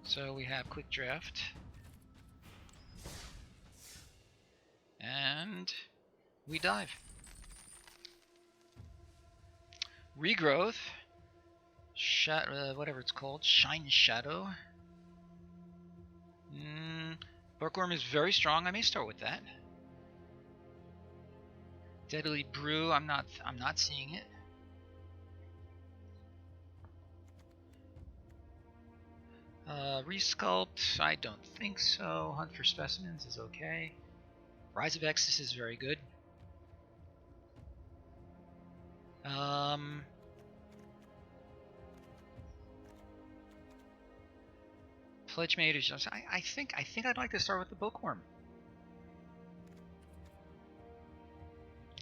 So we have quick draft. And we dive. Regrowth. Whatever it's called. Shine Shadow. Bookworm is very strong. I may start with that. Deadly Brew. I'm not seeing it. Resculpt. I don't think so. Hunt for Specimens is okay. Rise of Exodus is very good. Pledge Mate is just, I think I'd like to start with the Bookworm.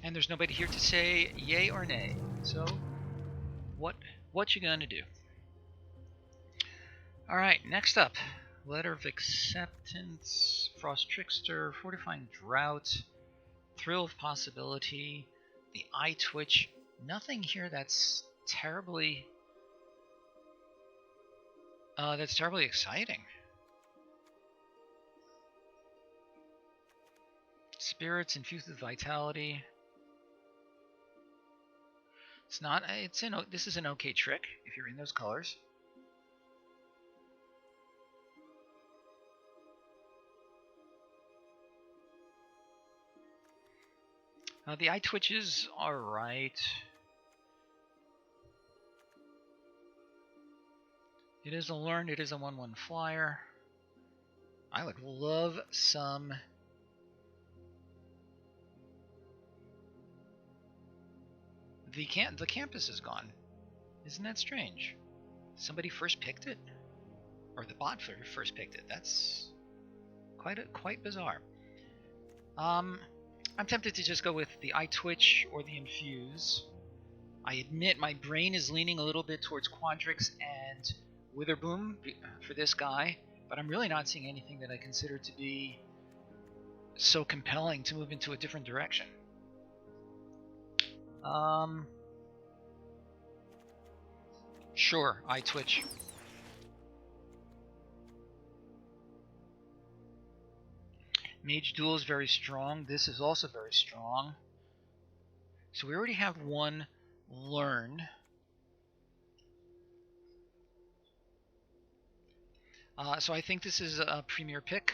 And there's nobody here to say yay or nay. So what you gonna do? Alright, next up. Letter of Acceptance, Frost Trickster, Fortifying Drought, Thrill of Possibility, the Eye Twitch. Nothing here that's terribly exciting. Spirits infused with vitality. This is an okay trick if you're in those colors. The Eye Twitch is alright. It is a learned, it is a 1/1 flyer. I would love some The campus is gone. Isn't that strange? Somebody first picked it? Or the bot first picked it. That's quite bizarre. I'm tempted to just go with the Eye Twitch or the Infuse. I admit my brain is leaning a little bit towards Quandrix and Witherboom for this guy, but I'm really not seeing anything that I consider to be so compelling to move into a different direction. Sure, Eye Twitch. Mage Duel is very strong. This is also very strong. So we already have one learn. So I think this is a premier pick.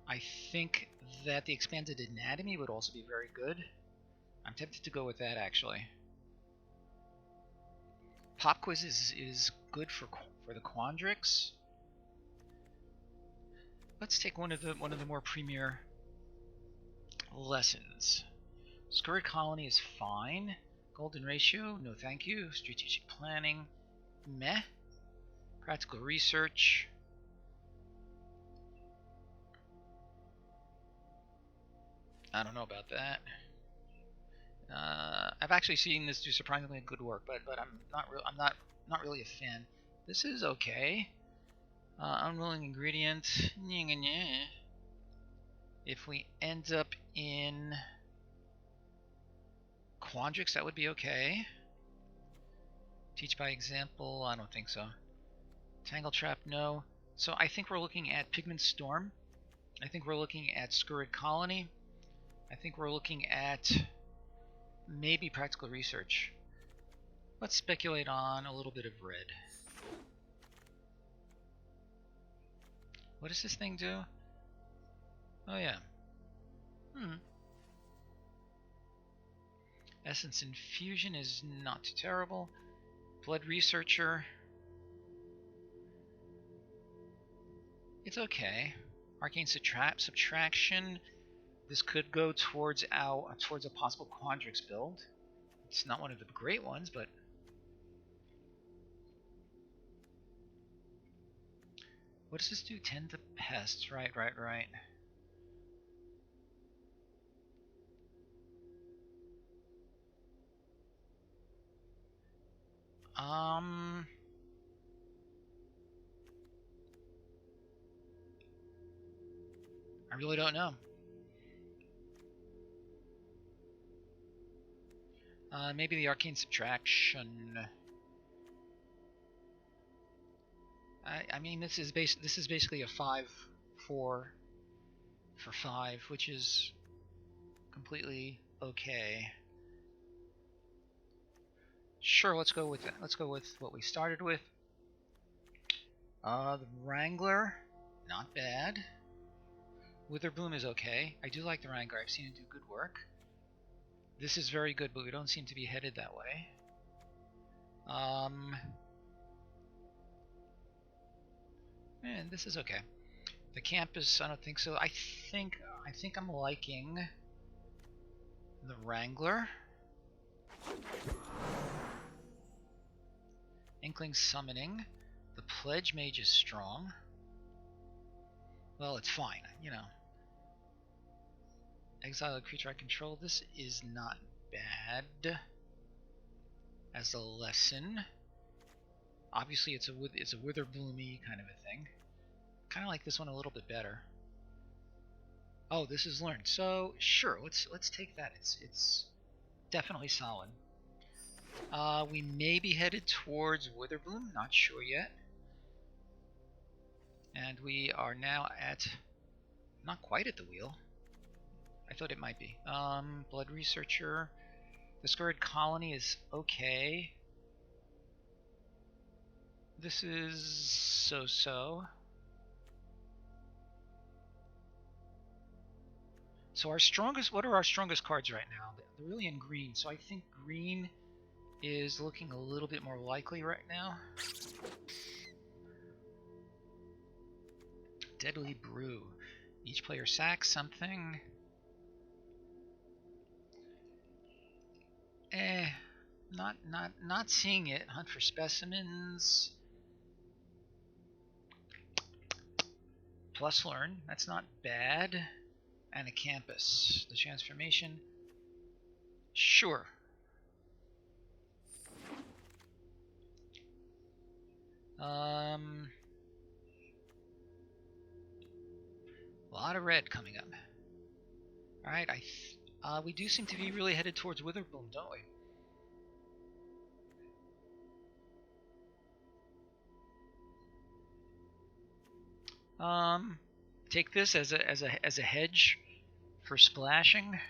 I think that the Expanded Anatomy would also be very good. I'm tempted to go with that, actually. Pop Quiz is good for the Quandrix. Let's take one of the more premier lessons. Scurrid Colony is fine. Golden Ratio, no thank you. Strategic Planning, meh. Practical Research. I don't know about that. I've actually seen this do surprisingly good work, but I'm not really a fan. This is okay. Unwilling Ingredient. If we end up in Quandrix, that would be okay. Teach by Example, I don't think so. Tangle Trap, no. So I think we're looking at Pigment Storm. I think we're looking at Scurrid Colony. I think we're looking at maybe Practical Research. Let's speculate on a little bit of red. What does this thing do? Oh yeah. Essence Infusion is not too terrible. Blood Researcher. It's okay. Arcane Subtraction. This could go towards a possible Quandrix build. It's not one of the great ones, but what does this do? Tend to pests. Right. I really don't know. Maybe the Arcane Subtraction. I mean, this is basically a 5-4 for 5, which is completely okay. Sure, let's go with it. Let's go with what we started with. The Wrangler, not bad. Witherbloom is okay. I do like the Wrangler. I've seen it do good work. This is very good, but we don't seem to be headed that way. And this is okay. The campus, I don't think so. I think I'm liking the Wrangler. Inkling Summoning. The Pledge Mage is strong. Well, it's fine, you know. Exile a creature I control. This is not bad as a lesson. Obviously, it's a Witherbloom-y kind of a thing. Kind of like this one a little bit better. Oh, this is learned. So sure, let's take that. It's definitely solid. We may be headed towards Witherbloom. Not sure yet. And we are now at not quite at the wheel. I thought it might be. Blood Researcher. The Scurried Colony is okay. This is so-so. So our strongest, what are our strongest cards right now? They're really in green, so I think green is looking a little bit more likely right now. Deadly Brew. Each player sacks something. Not seeing it. Hunt for specimens. Plus learn. That's not bad. And a campus. The transformation. Sure. A lot of red coming up. All right, we do seem to be really headed towards Witherbloom, don't we? Take this as a hedge for splashing.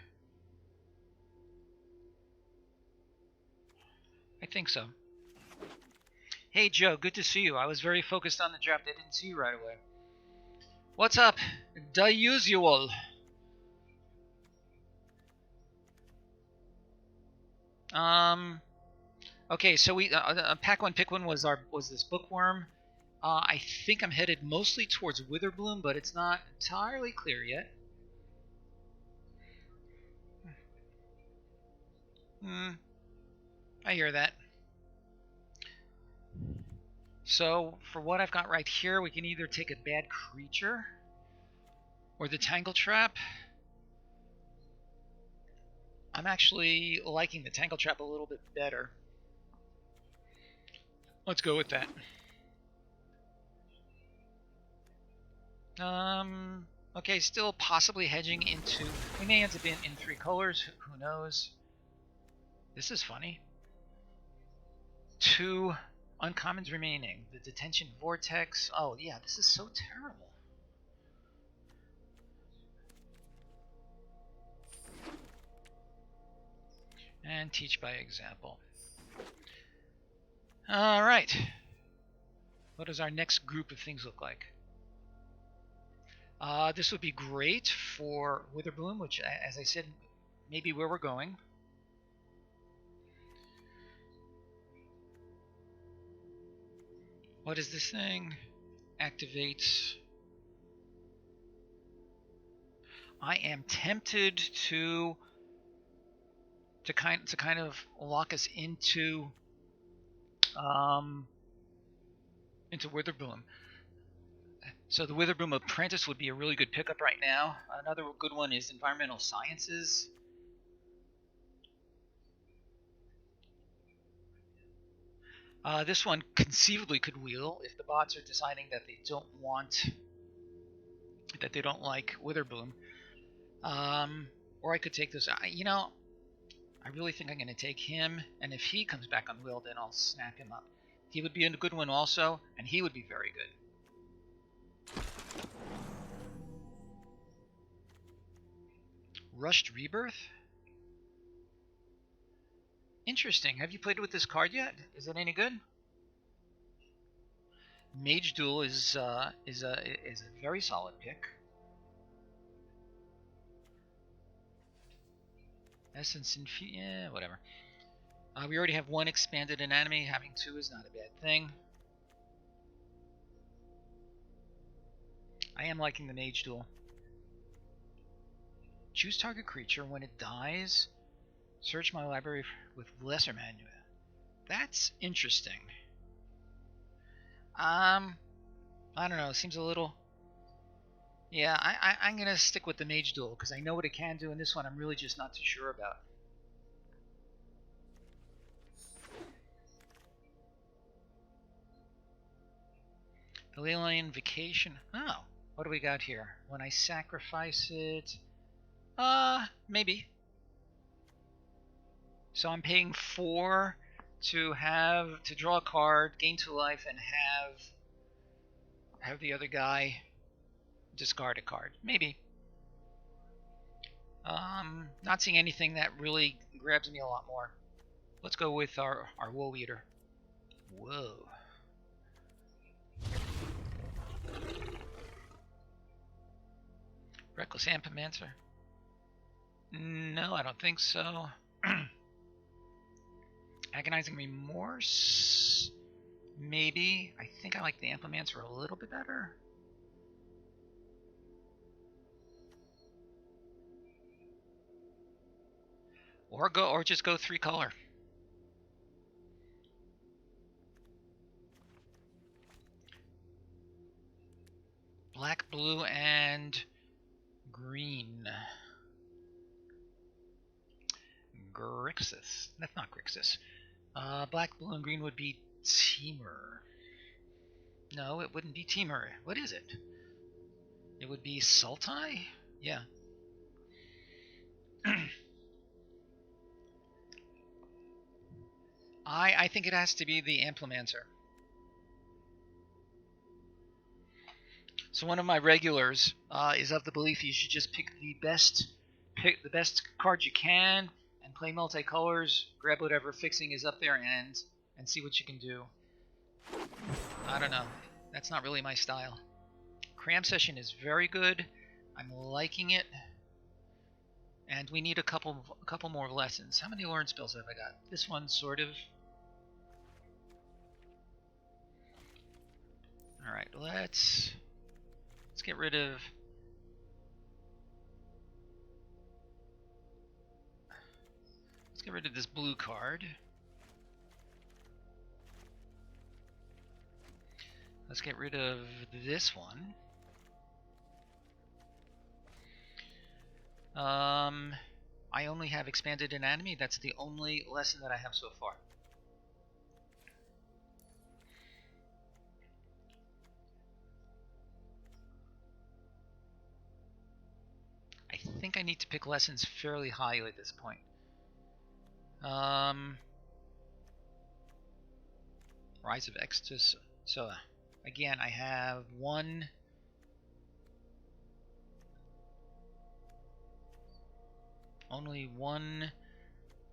I think so. Hey Joe, good to see you. I was very focused on the draft. I didn't see you right away. What's up? The usual. Okay, so we pack one, pick one was this bookworm. I think I'm headed mostly towards Witherbloom, but it's not entirely clear yet. I hear that. So for what I've got right here, we can either take a bad creature or the Tangle Trap. I'm actually liking the Tangle Trap a little bit better. Let's go with that. Okay, still possibly hedging into... We may end up in 3 colors. Who knows? This is funny. 2 uncommons remaining. The Detention Vortex. Oh, yeah, this is so terrible. And Teach by Example. Alright. What does our next group of things look like? This would be great for Witherbloom, which, as I said, may be where we're going. What is this thing? Activates. I am tempted to kind of lock us into Witherbloom. So the Witherbloom Apprentice would be a really good pickup right now. Another good one is Environmental Sciences. This one conceivably could wheel if the bots are deciding that they don't like Witherbloom. Or I could take this. You know, I really think I'm going to take him, and if he comes back on wheel, then I'll snap him up. He would be a good one also. And he would be very good. Rushed Rebirth? Interesting. Have you played with this card yet? Is it any good? Mage Duel is a very solid pick. Essence yeah, whatever. We already have one expanded anatomy. Having two is not a bad thing. I am liking the Mage Duel. Choose target creature. When it dies, search my library with lesser manual. That's interesting. I don't know. It seems a little... Yeah, I'm going to stick with the Mage Duel because I know what it can do, and this one I'm really just not too sure about. The Leyline Vacation. Oh, what do we got here? When I sacrifice it... maybe. So I'm paying 4 to draw a card, gain 2 life, and have the other guy discard a card. Maybe. Not seeing anything that really grabs me a lot more. Let's go with our Woe Eater. Whoa. Reckless Amphimancer? No, I don't think so. Agonizing Remorse? Maybe. I think I like the Amphimancer a little bit better. Or just go 3 color. Black, blue, and green. Grixis. That's not Grixis. Black, blue, and green would be Teamer. No, it wouldn't be Teamer. What is it? It would be Sultai? Yeah. I think it has to be the Amphimancer. So one of my regulars is of the belief you should just pick the best card you can and play multicolors, grab whatever fixing is up there and see what you can do. I don't know. That's not really my style. Cram Session is very good. I'm liking it. And we need a couple more lessons. How many learn spells have I got? This one, sort of. Alright, let's get rid of... Let's get rid of this blue card. Let's get rid of this one. I only have Expanded Anatomy. That's the only lesson that I have so far. I think I need to pick lessons fairly highly at this point. Rise of Extus. So again, I have only one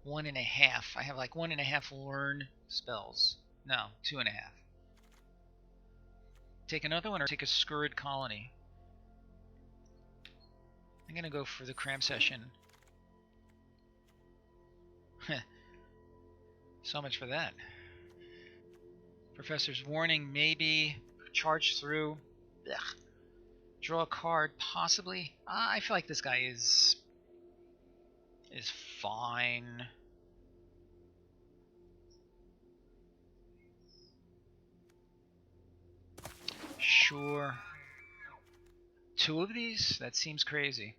and a half. I have like 1.5 learn spells. No, 2.5. Take another one or take a Scurrid Colony. I'm gonna go for the Cram Session. So much for that. Professor's Warning, maybe. Charge through. Ugh. Draw a card, possibly. I feel like this guy is fine. Sure. 2 of these? That seems crazy.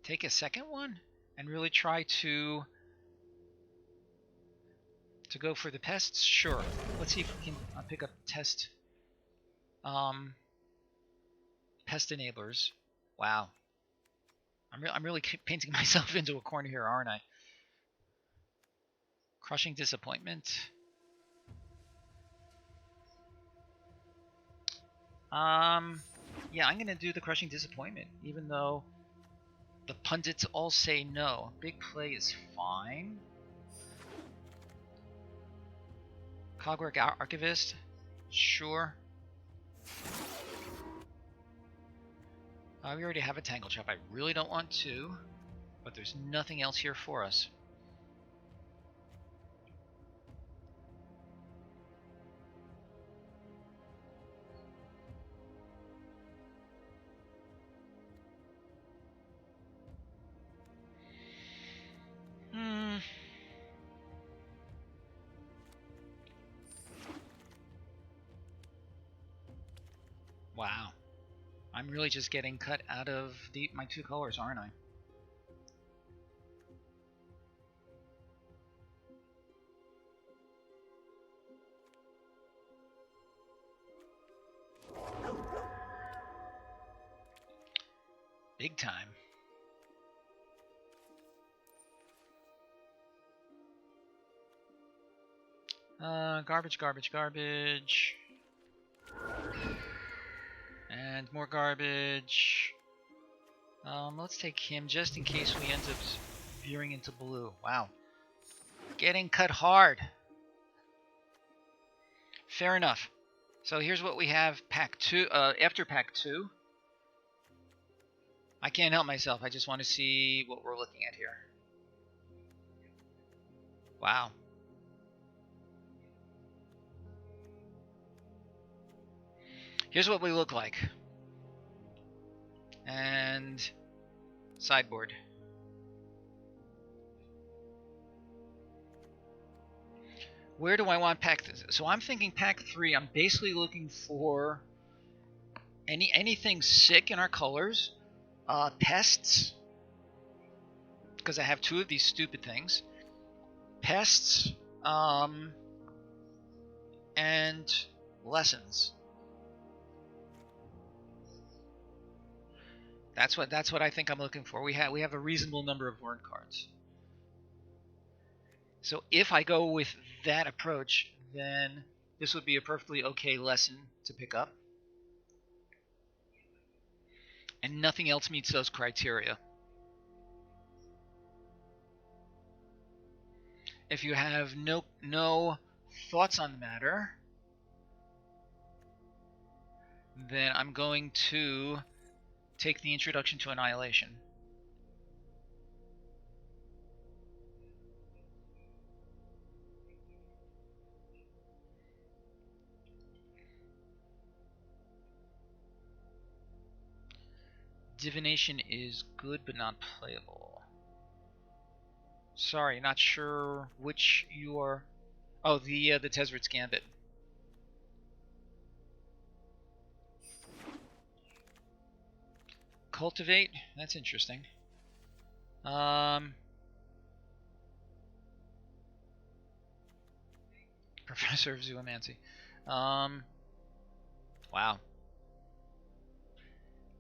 Take a second one and really try to go for the pests? Sure. Let's see if we can pick up pest enablers. Wow. I'm really painting myself into a corner here, aren't I? Crushing Disappointment. Yeah, I'm gonna do the Crushing Disappointment, even though the pundits all say no. Big Play is fine. Cogwork Archivist, sure. We already have a Tangle Trap. I really don't want to, but there's nothing else here for us. Wow. I'm really just getting cut out of my two colors, aren't I? Big time. Garbage, garbage, garbage. And more garbage. Let's take him just in case we end up veering into blue. Wow. Getting cut hard. Fair enough. So here's what we have. Pack 2. After Pack 2. I can't help myself. I just want to see what we're looking at here. Wow. Here's what we look like. And sideboard. Where do I want pack? So I'm thinking pack 3. I'm basically looking for anything sick in our colors. Pests, because I have 2 of these stupid things. Pests, and lessons. That's what I think I'm looking for. We have a reasonable number of learn cards. So if I go with that approach, then this would be a perfectly okay lesson to pick up. And nothing else meets those criteria. If you have no thoughts on the matter, then I'm going to take the Introduction to Annihilation. Divination is good but not playable. Sorry, not sure which you are. Oh, the Tezzret's Gambit. Cultivate. That's interesting. Professor of Zoomancy. Wow.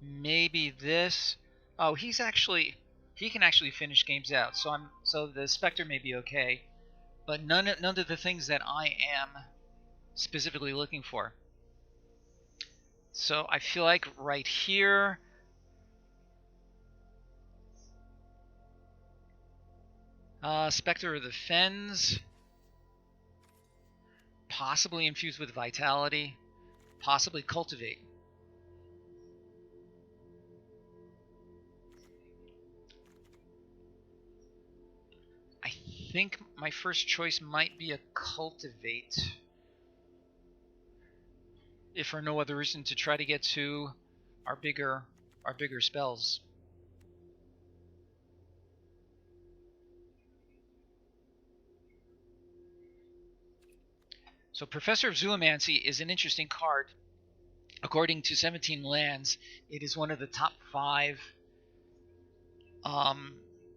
Maybe this. Oh, he can actually finish games out. So the Spectre may be okay, but none of the things that I am specifically looking for. So I feel like right here, Spectre of the Fens, possibly infused with Vitality, possibly Cultivate. I think my first choice might be a Cultivate, if for no other reason, to try to get to our bigger spells. So Professor of Zoomancy is an interesting card. According to 17 Lands, it is one of the top 5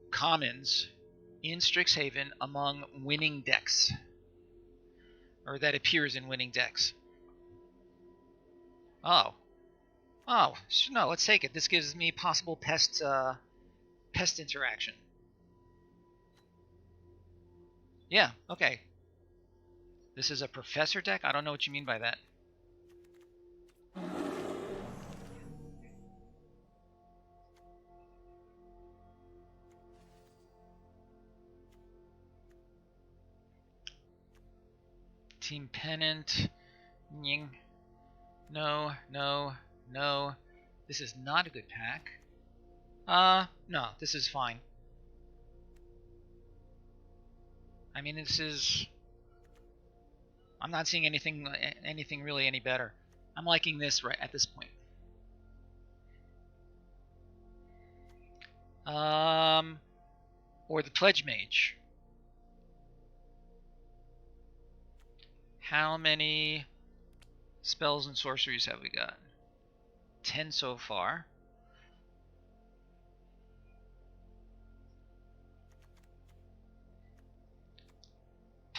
commons in Strixhaven among winning decks, or that appears in winning decks. Oh, no, let's take it. This gives me possible pest Pest interaction. Yeah, okay. This is a professor deck? I don't know what you mean by that. Team Pennant. Ying. No, no, no. This is not a good pack. No, this is fine. I mean, this is... I'm not seeing anything really any better. I'm liking this right at this point. Or the Pledge Mage. How many spells and sorceries have we got? 10 so far.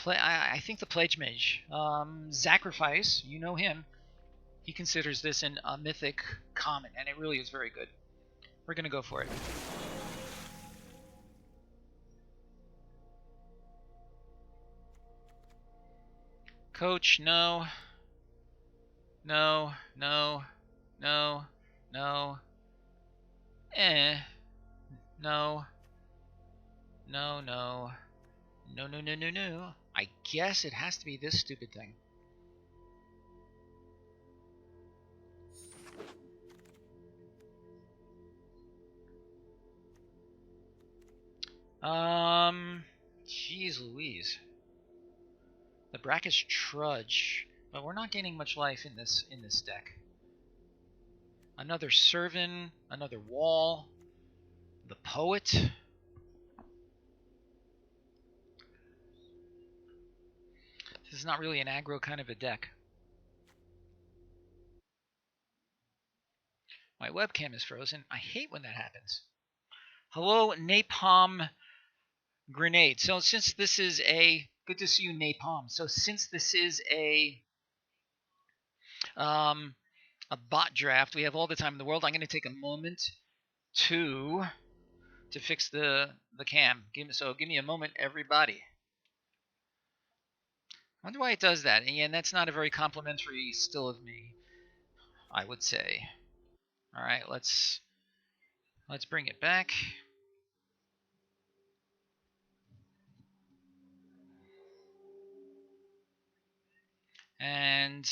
I think the Pledge Mage. Sacrifice, you know him. He considers this a mythic common, and it really is very good. We're going to go for it. Coach, no. No, no, no, no. No. No, no. No, no, no, no, no. I guess it has to be this stupid thing. Jeez Louise. The Brackish Trudge. But we're not gaining much life in this deck. Another Servant, another Wall. The Poet. This is not really an aggro kind of a deck. My webcam is frozen. I hate when that happens. Hello, Napalm Grenade. So since this is a... Good to see you, Napalm. So since this is a bot draft, we have all the time in the world. I'm going to take a moment to fix the cam. Give me a moment, everybody. I wonder why it does that. And that's not a very complimentary still of me, I would say. All right, let's bring it back. And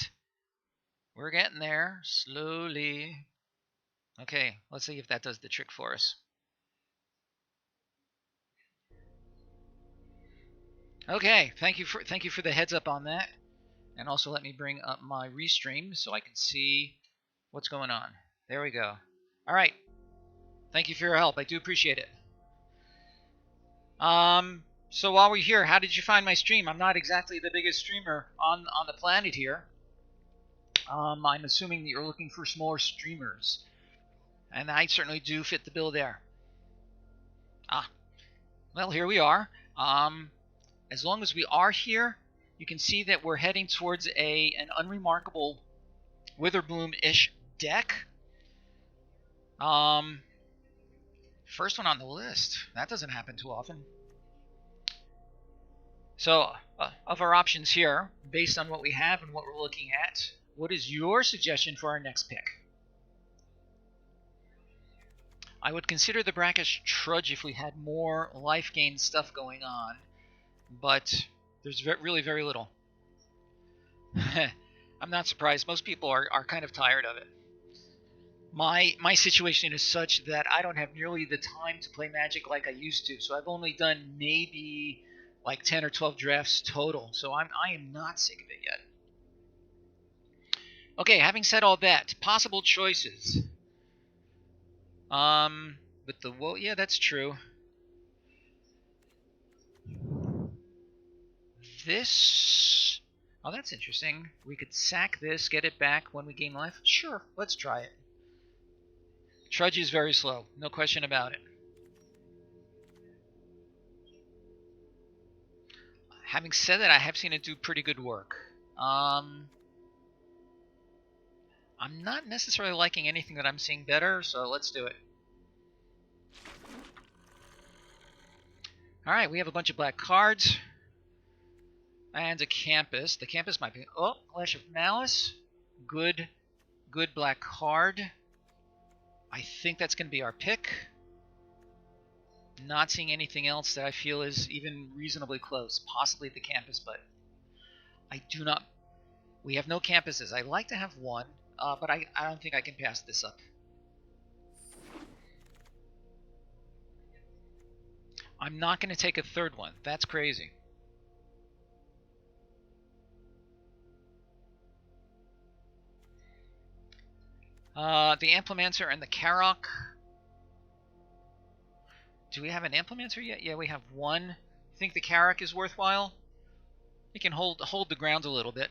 we're getting there slowly. Okay, let's see if that does the trick for us. Okay, thank you for the heads up on that. And also let me bring up my restream so I can see what's going on. There we go. All right. Thank you for your help. I do appreciate it. So while we're here, how did you find my stream? I'm not exactly the biggest streamer on the planet here. I'm assuming that you're looking for smaller streamers. And I certainly do fit the bill there. Well, here we are. As long as we are here, you can see that we're heading towards an unremarkable Witherbloom-ish deck. First one on the list. That doesn't happen too often. So, of our options here, based on what we have and what we're looking at, what is your suggestion for our next pick? I would consider the Brackish Trudge if we had more life gain stuff going on, but there's really very little. I'm not surprised. Most people are kind of tired of it. My situation is such that I don't have nearly the time to play Magic like I used to, so I've only done maybe like 10 or 12 drafts total, so I am not sick of it yet. Okay, having said all that, possible choices. With the well, yeah, that's true. This, oh, that's interesting. We could sack this, get it back when we gain life. Sure, let's try it. Trudge is very slow, no question about it. Having said that, I have seen it do pretty good work. I'm not necessarily liking anything that I'm seeing better, so let's do it. Alright, we have a bunch of black cards. And a campus. The campus might be... Oh, Clash of Malice. Good black card. I think that's going to be our pick. Not seeing anything else that I feel is even reasonably close. Possibly the campus, but I do not... We have no campuses. I'd like to have one, but I don't think I can pass this up. I'm not going to take a third one. That's crazy. The Implementor and the Karok. Do we have an Implementor yet? Yeah, we have one. Think the Karok is worthwhile? It can hold the ground a little bit.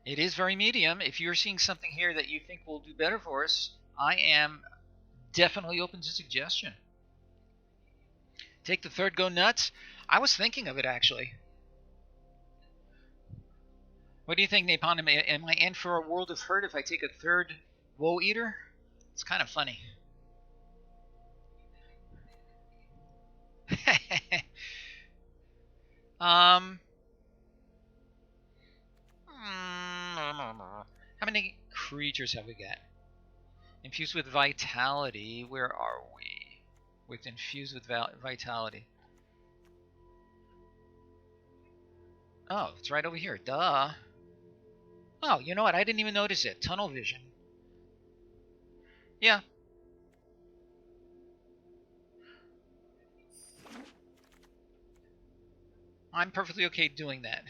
It is very medium. If you're seeing something here that you think will do better for us, I am definitely open to suggestion. Take the third, go nuts. I was thinking of it, actually. What do you think, Napon? Am I in for a world of hurt if I take a third Woe Eater? It's kind of funny. How many creatures have we got? Infused with Vitality. Where are we? With Infused with Vitality. Oh, it's right over here. Duh. Oh, you know what? I didn't even notice it. Tunnel vision. Yeah. I'm perfectly okay doing that.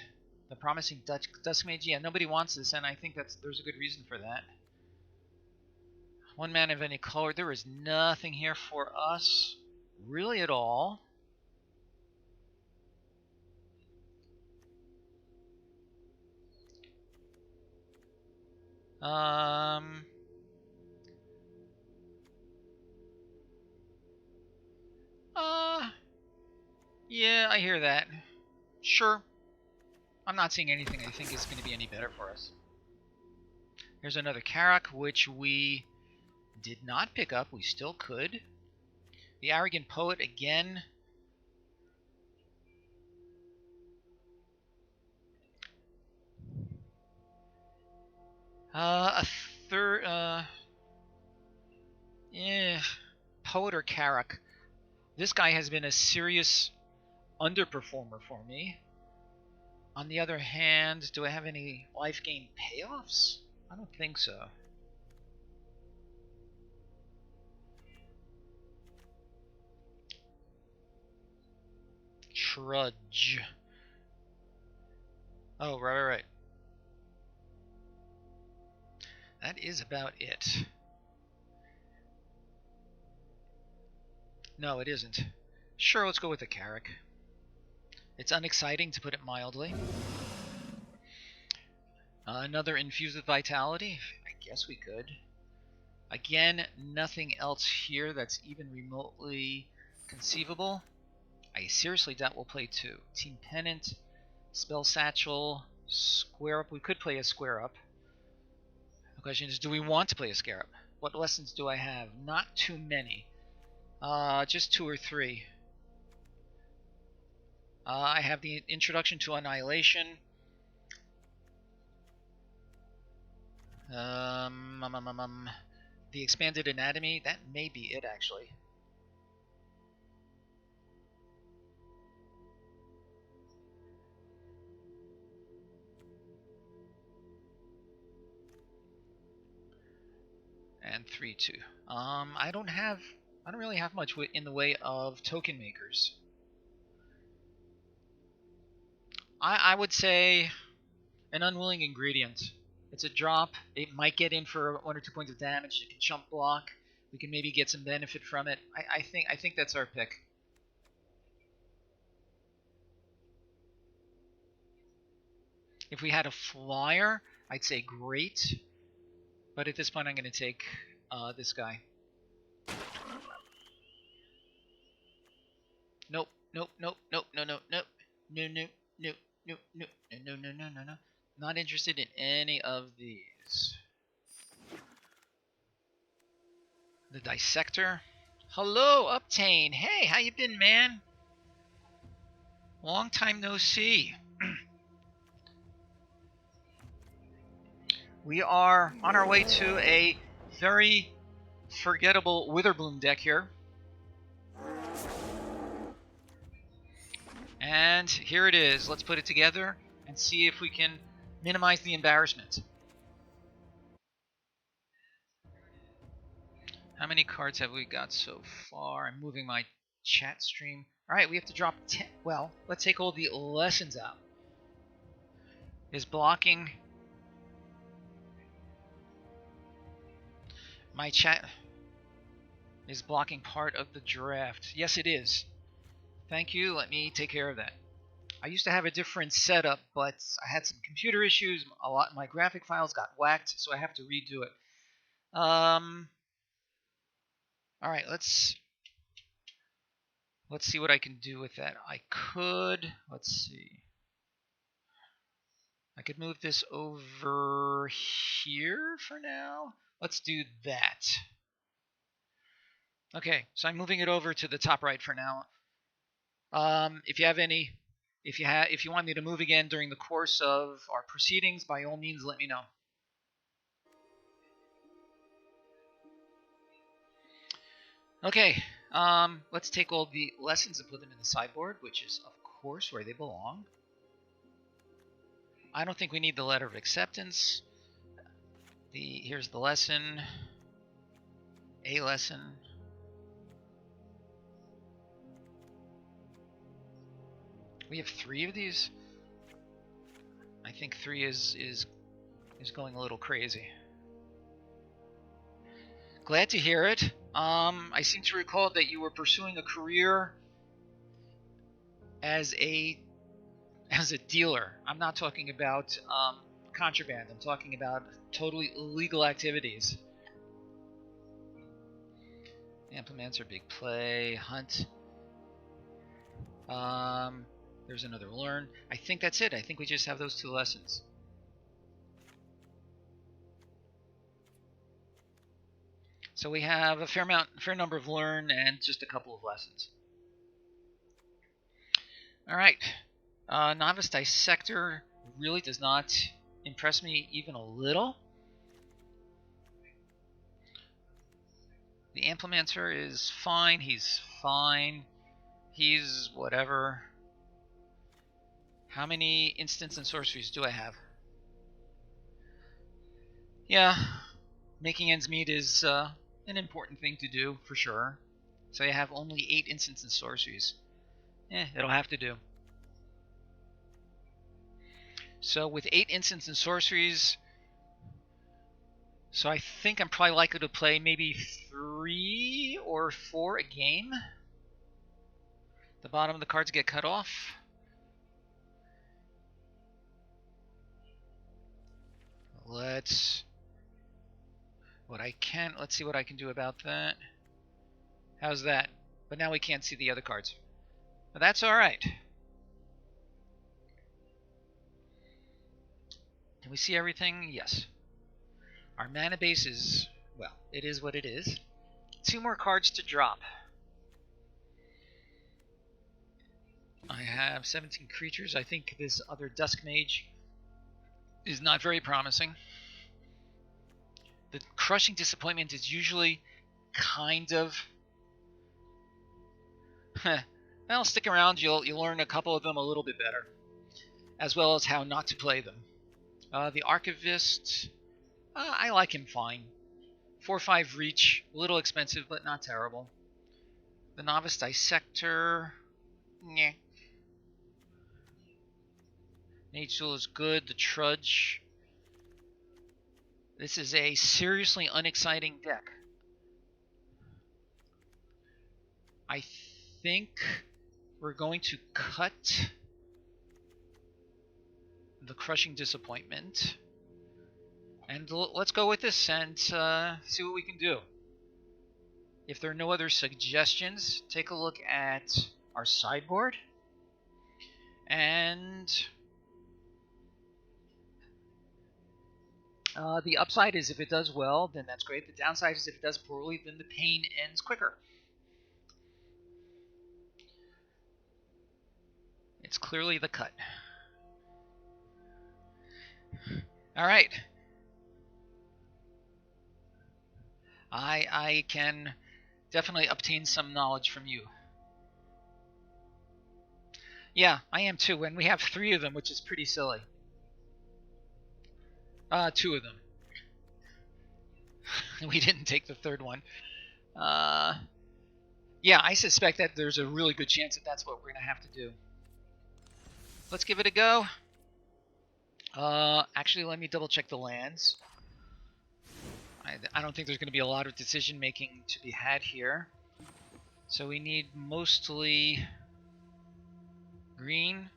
The Promising Dusk Mage. Yeah, nobody wants this, and I think there's a good reason for that. One man of any color. There is nothing here for us, really, at all. Yeah, I hear that. Sure. I'm not seeing anything I think is going to be any better for us. Here's another Karok, which we did not pick up. We still could. The Arrogant Poet again. A third, yeah, Poet or Karok. This guy has been a serious underperformer for me. On the other hand, do I have any life gain payoffs? I don't think so. Trudge. Oh, right. That is about it. No, it isn't. Sure, let's go with the Karok. It's unexciting, to put it mildly. Another Infused with Vitality? I guess we could. Again, nothing else here that's even remotely conceivable. I seriously doubt we'll play two. Team Pennant, Spell Satchel, Square Up. We could play a Square Up. The question is, do we want to play a Square Up? What lessons do I have? Not too many. Just 2 or 3. I have the Introduction to Annihilation. The Expanded Anatomy. That may be it, actually. And 3-2. I don't really have much in the way of token makers. I would say an Unwilling Ingredient. It's a drop. It might get in for 1 or 2 points of damage. It can jump block. We can maybe get some benefit from it. I think that's our pick. If we had a flyer, I'd say great. But at this point, I'm going to take this guy. Nope. No. Not interested in any of these. The Dissector. Hello, Uptane. Hey, how you been, man? Long time no see. We are on our way to a very forgettable Witherbloom deck here. And here it is. Let's put it together and see if we can minimize the embarrassment. How many cards have we got so far? I'm moving my chat stream. All right, we have to drop 10. Well, let's take all the lessons out. Is blocking my chat is blocking part of the draft? Yes, it is. Thank you. Let me take care of that. I used to have a different setup, but I had some computer issues. A lot of my graphic files got whacked, so I have to redo it. All right, let's see what I can do with that. Let's see. I could move this over here for now. Let's do that. Okay, so I'm moving it over to the top right for now. If you want me to move again during the course of our proceedings, by all means, let me know. Okay, let's take all the lessons and put them in the sideboard, which is, of course, where they belong. I don't think we need the letter of acceptance. Here's the lesson. A lesson. We have 3 of these. I think 3 is going a little crazy. Glad to hear it. I seem to recall that you were pursuing a career as a dealer. I'm not talking about contraband. I'm talking about totally illegal activities. Implements are big play. Hunt. There's another learn. I think that's it. I think we just have those 2 lessons. So we have a fair number of learn and just a couple of lessons. All right. Novice Dissector really does not impress me even a little. The Implementer is fine. He's fine. He's whatever. How many instants and sorceries do I have? Yeah, making ends meet is an important thing to do, for sure. So I have only 8 instants and sorceries. It'll have to do. So with 8 instants and sorceries, so I think I'm probably likely to play maybe 3 or 4 a game. The bottom of the cards get cut off. Let's see what I can do about that. How's that? But now we can't see the other cards. But that's alright. Can we see everything? Yes. Our mana base is, well, it is what it is. 2 more cards to drop. I have 17 creatures. I think this other Dusk Mage is not very promising. The Crushing Disappointment is usually kind of... well, stick around. You'll learn a couple of them a little bit better, as well as how not to play them. The Archivist, I like him fine. 4/5 reach, a little expensive, but not terrible. The Novice Dissector, yeah. Mage Tool is good. The Trudge. This is a seriously unexciting deck. I think we're going to cut the Crushing Disappointment. And let's go with this and see what we can do. If there are no other suggestions, take a look at our sideboard. And the upside is if it does well, then that's great. The downside is if it does poorly, then the pain ends quicker. It's clearly the cut. All right. I can definitely obtain some knowledge from you. Yeah, I am too, and we have 3 of them, which is pretty silly. 2 of them. We didn't take the 3rd one. Yeah, I suspect that there's a really good chance that that's what we're going to have to do. Let's give it a go. Actually, let me double check the lands. I don't think there's going to be a lot of decision making to be had here. So we need mostly green.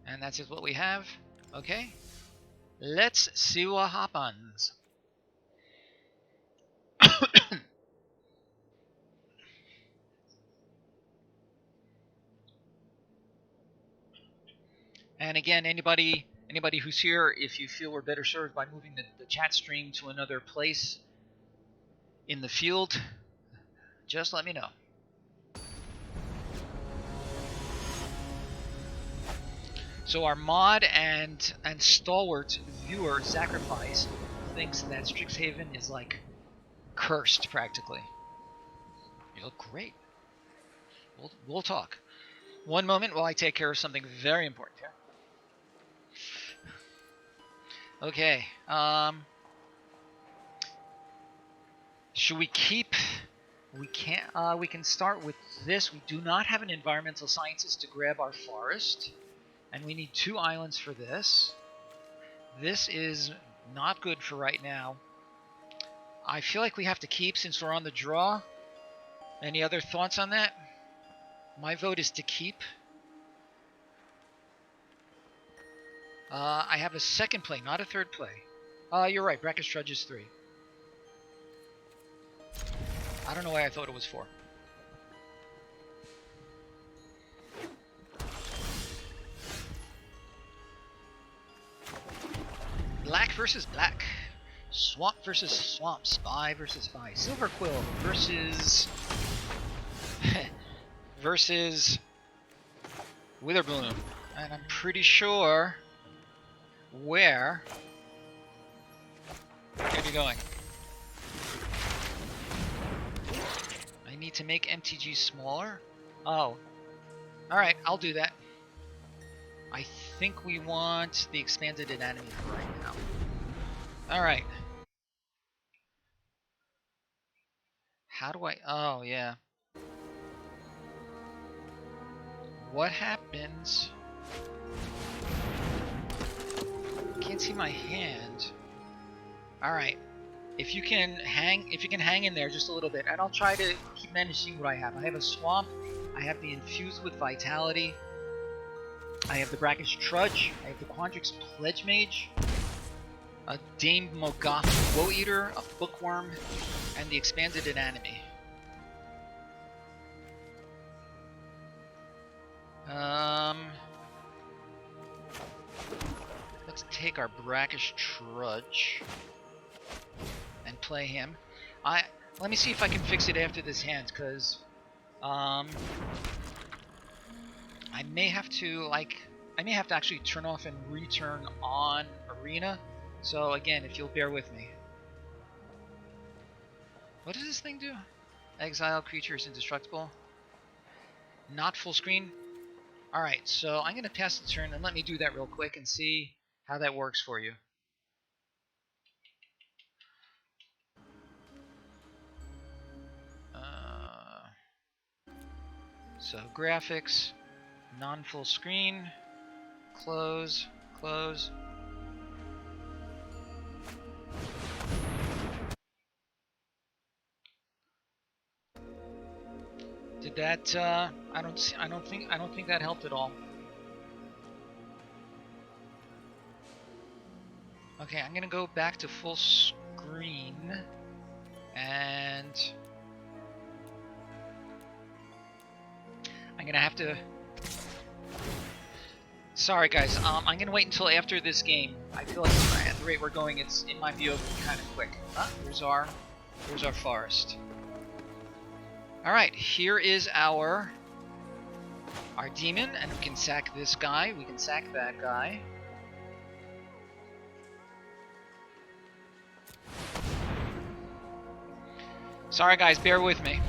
And that's what we have. Okay. Let's see what happens. And again, anybody who's here, if you feel we're better served by moving the chat stream to another place in the field, just let me know. So our mod and stalwart viewer Sacrifice thinks that Strixhaven is like cursed practically. You look great. We'll talk. One moment while I take care of something very important here. Okay. Should we keep? We can't. We can start with this. We do not have an environmental scientist to grab our forest, and we need 2 islands for this. This is not good for right now. I feel like we have to keep since we're on the draw. Any other thoughts on that? My vote is to keep. I have a 2nd play, not a 3rd play. You're right, Brackish Trudge is 3. I don't know why I thought it was 4. Black versus black. Swamp versus swamp. Spy versus spy. Silver Quill versus... versus... Witherbloom. And I'm pretty sure... where... we're going to be going. I need to make MTG smaller? Oh. Alright, I'll do that. I think we want the expanded anatomy for right now. Alright. How do I... oh, yeah. What happens... can't see my hand. Alright. If you can hang in there just a little bit, and I'll try to keep managing what I have. I have a swamp, I have the infused with vitality, I have the Brackish Trudge, I have the Quandrix Pledge Mage, a Dame Mogoth Woe Eater, a Bookworm, and the expanded anatomy. Let's take our Brackish Trudge and play him. Let me see if I can fix it after this hand, because I may have to actually turn off and return on Arena. So again, if you'll bear with me. What does this thing do? Exile creatures indestructible. Not full screen. Alright, so I'm going to pass the turn, and let me do that real quick and see how that works for you. So graphics, non-full screen, close, close. Did that? I don't think that helped at all. Okay, I'm gonna go back to full screen, and I'm gonna have to. Sorry, guys. I'm gonna wait until after this game. I feel like at the rate we're going, it might be over kind of quick. Here's our forest. All right, here is our our demon, and we can sack this guy. We can sack that guy. Sorry guys, bear with me.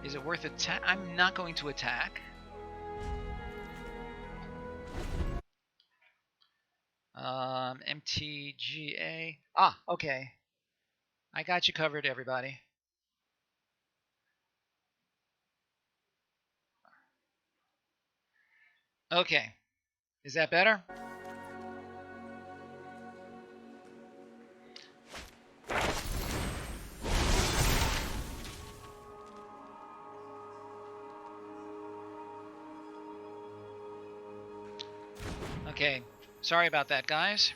Is it worth attack? I'm not going to attack. MTGA. Ah, okay. I got you covered, everybody. Okay. Is that better? Okay. Sorry about that, guys.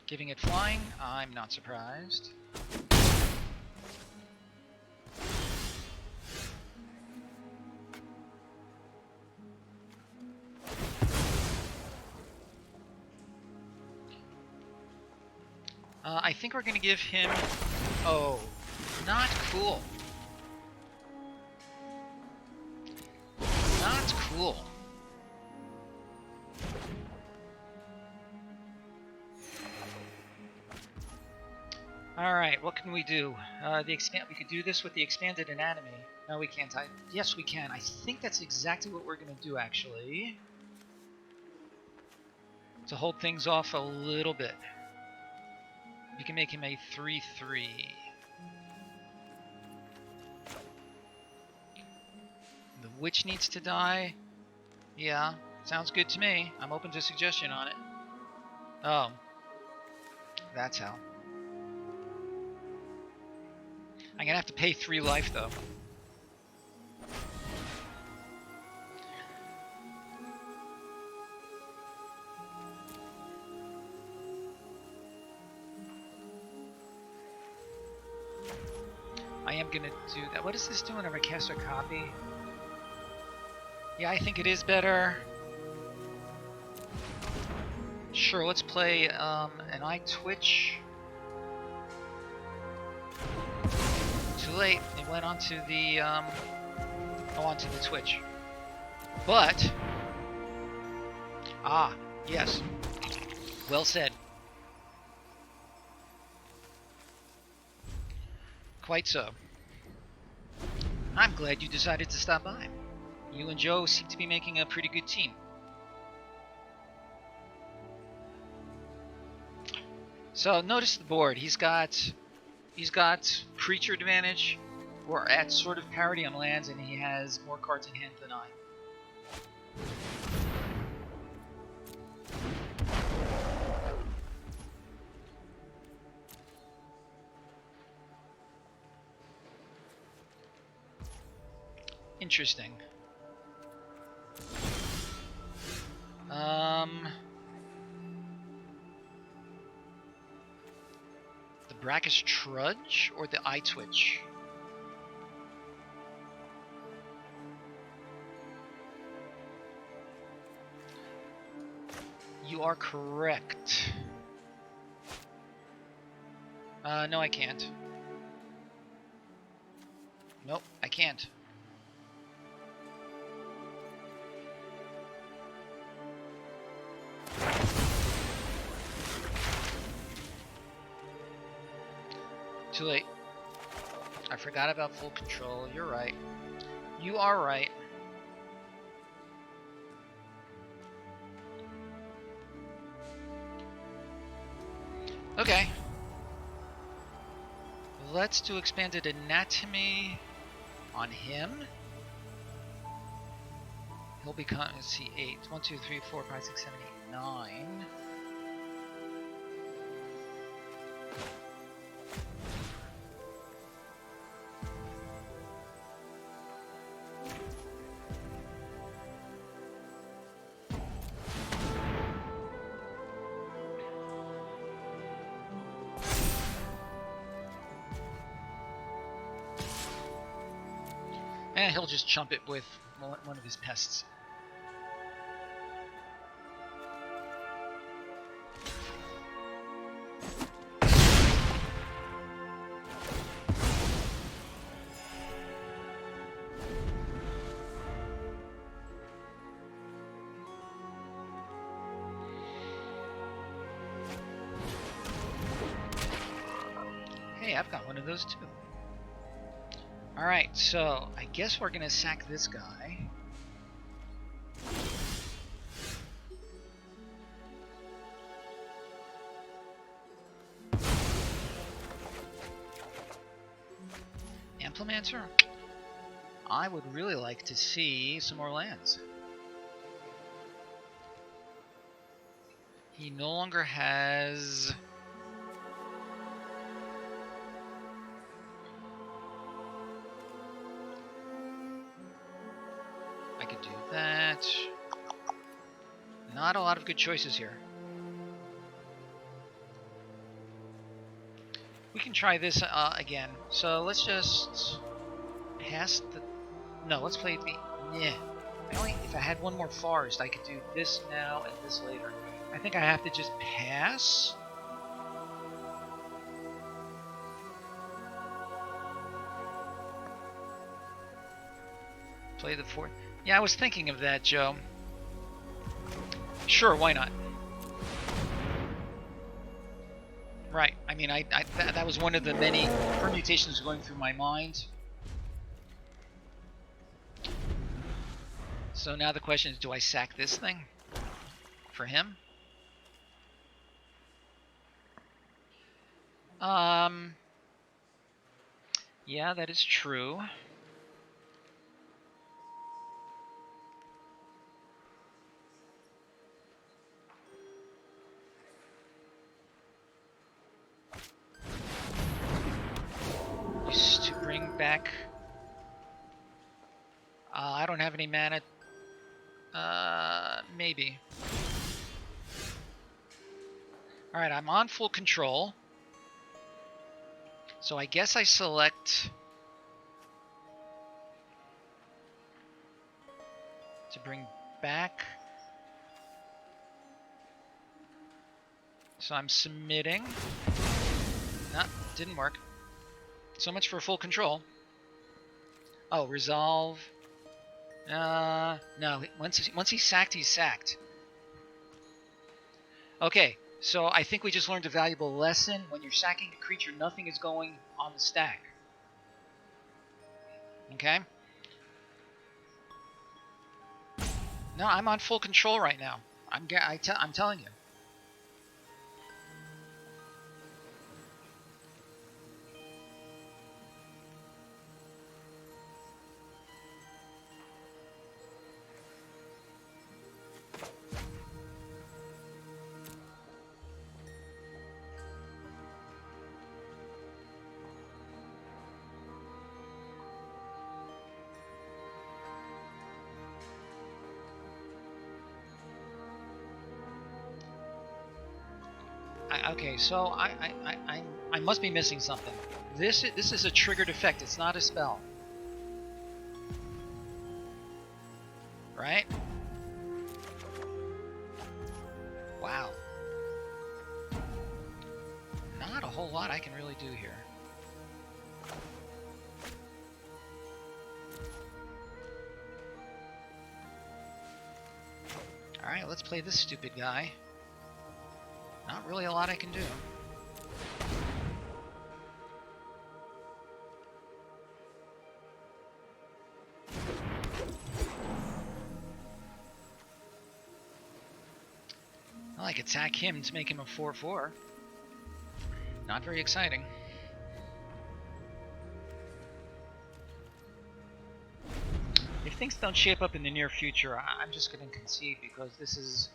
Giving it flying, I'm not surprised. I think we're going to give him... Oh, not cool. Not cool. Alright, what can we do? We could do this with the expanded anatomy. No, we can't. Yes, we can. I think that's exactly what we're going to do, actually. To hold things off a little bit. We can make him a 3-3. The witch needs to die. Yeah, sounds good to me. I'm open to suggestion on it. Oh. That's how. I'm gonna have to pay 3 life, though. I am gonna do that. What does this do whenever I cast a copy? Yeah, I think it is better. Sure, let's play an eye twitch. Too late. It went onto the onto the twitch. But yes. Well said. Quite so. I'm glad you decided to stop by. You and Joe seem to be making a pretty good team. So notice the board. He's got creature advantage. We're at sort of parity on lands, and he has more cards in hand than I. Interesting. The Brackish Trudge or the Eye Twitch? You are correct. No, I can't. Nope, I can't. Too late. I forgot about full control. You're right. You are right. Okay. Let's do expanded anatomy on him. He'll become, let's see, 8. 1, 2, 3, 4, 5, 6, 7, 8, 9. And he'll just chump it with one of his pests. I've got one of those too. Alright, so I guess we're gonna sack this guy. Implementer? I would really like to see some more lands. He no longer has... I could do that. Not a lot of good choices here. We can try this again. So let's just pass the... No, let's play the... Yeah. If I had one more forest, I could do this now and this later. I think I have to just pass. Play the fourth. Yeah, I was thinking of that, Joe. Sure, why not? Right. I mean, that was one of the many permutations going through my mind. So now the question is, do I sack this thing for him? Yeah, that is true. Used to bring back... I don't have any mana. Maybe. Alright, I'm on full control. So I guess I select to bring back. So I'm submitting. No, didn't work. So much for full control. Oh, resolve. No, once he's sacked, he's sacked. Okay, so I think we just learned a valuable lesson. When you're sacking a creature, nothing is going on the stack. Okay? No, I'm on full control right now. I'm telling you. Okay, so I must be missing something. This is a triggered effect. It's not a spell, right? Wow. Not a whole lot I can really do here. All right, let's play this stupid guy. Not really a lot I can do. Well, I could attack him to make him a 4/4. Not very exciting. If things don't shape up in the near future, I'm just going to concede because this is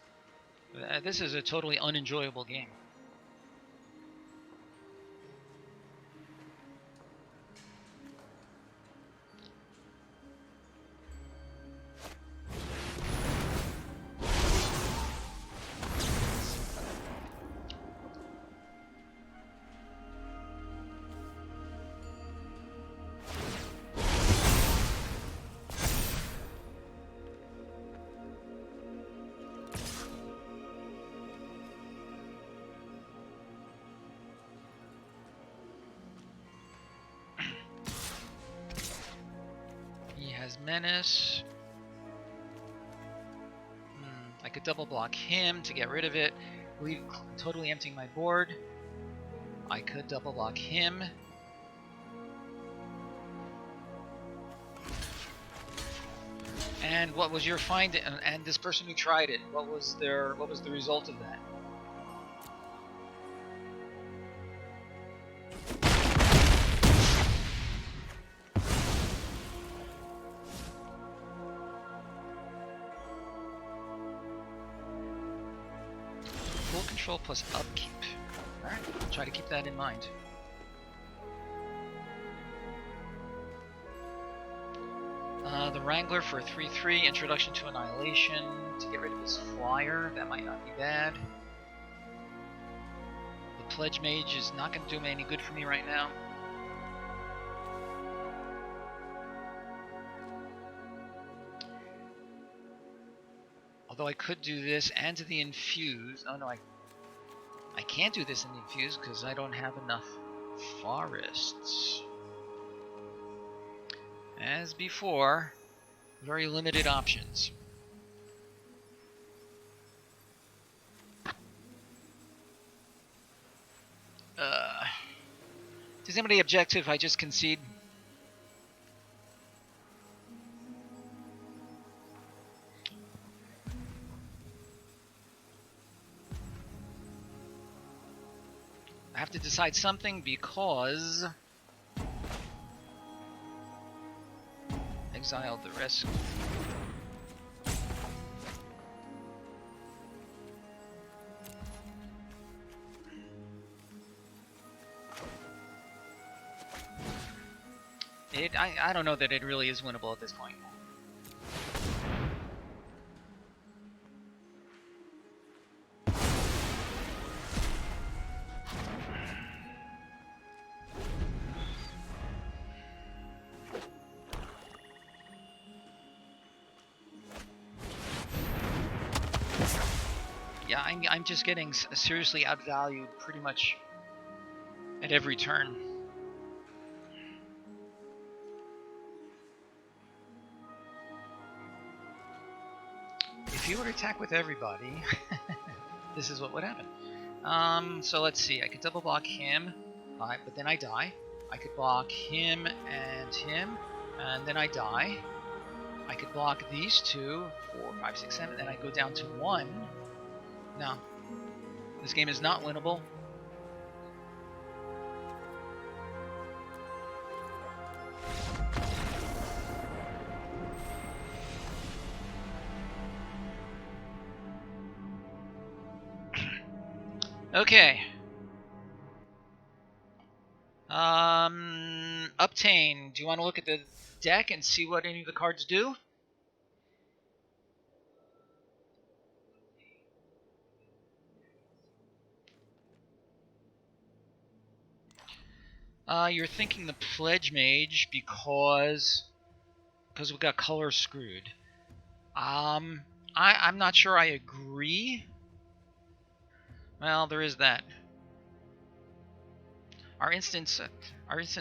a totally unenjoyable game. Menace. I could double block him to get rid of it, totally emptying my board. I could double block him And what was your find? And this person who tried it, what was the result of that? Full control plus upkeep. Alright, I'll try to keep that in mind. The Wrangler for a 3/3, Introduction to Annihilation, to get rid of his flyer. That might not be bad. The Pledge Mage is not going to do me any good for me right now. Although I could do this and the Infuse. Oh no, I can't do this in the Infuse because I don't have enough forests. As before, very limited options. Does anybody object if I just concede? I have to decide something because exiled the rest. I don't know that it really is winnable at this point. Yeah, I'm just getting seriously outvalued pretty much at every turn. If you were to attack with everybody, this is what would happen. So let's see. I could double block him, but then I die. I could block him, and then I die. I could block these 2, 4, 5, 6, 7, then I go down to 1. No. This game is not winnable. Okay. Obtain. Do you want to look at the deck and see what any of the cards do? You're thinking the Pledge Mage because we got color screwed. I'm not sure I agree. Well, there is that. Our instant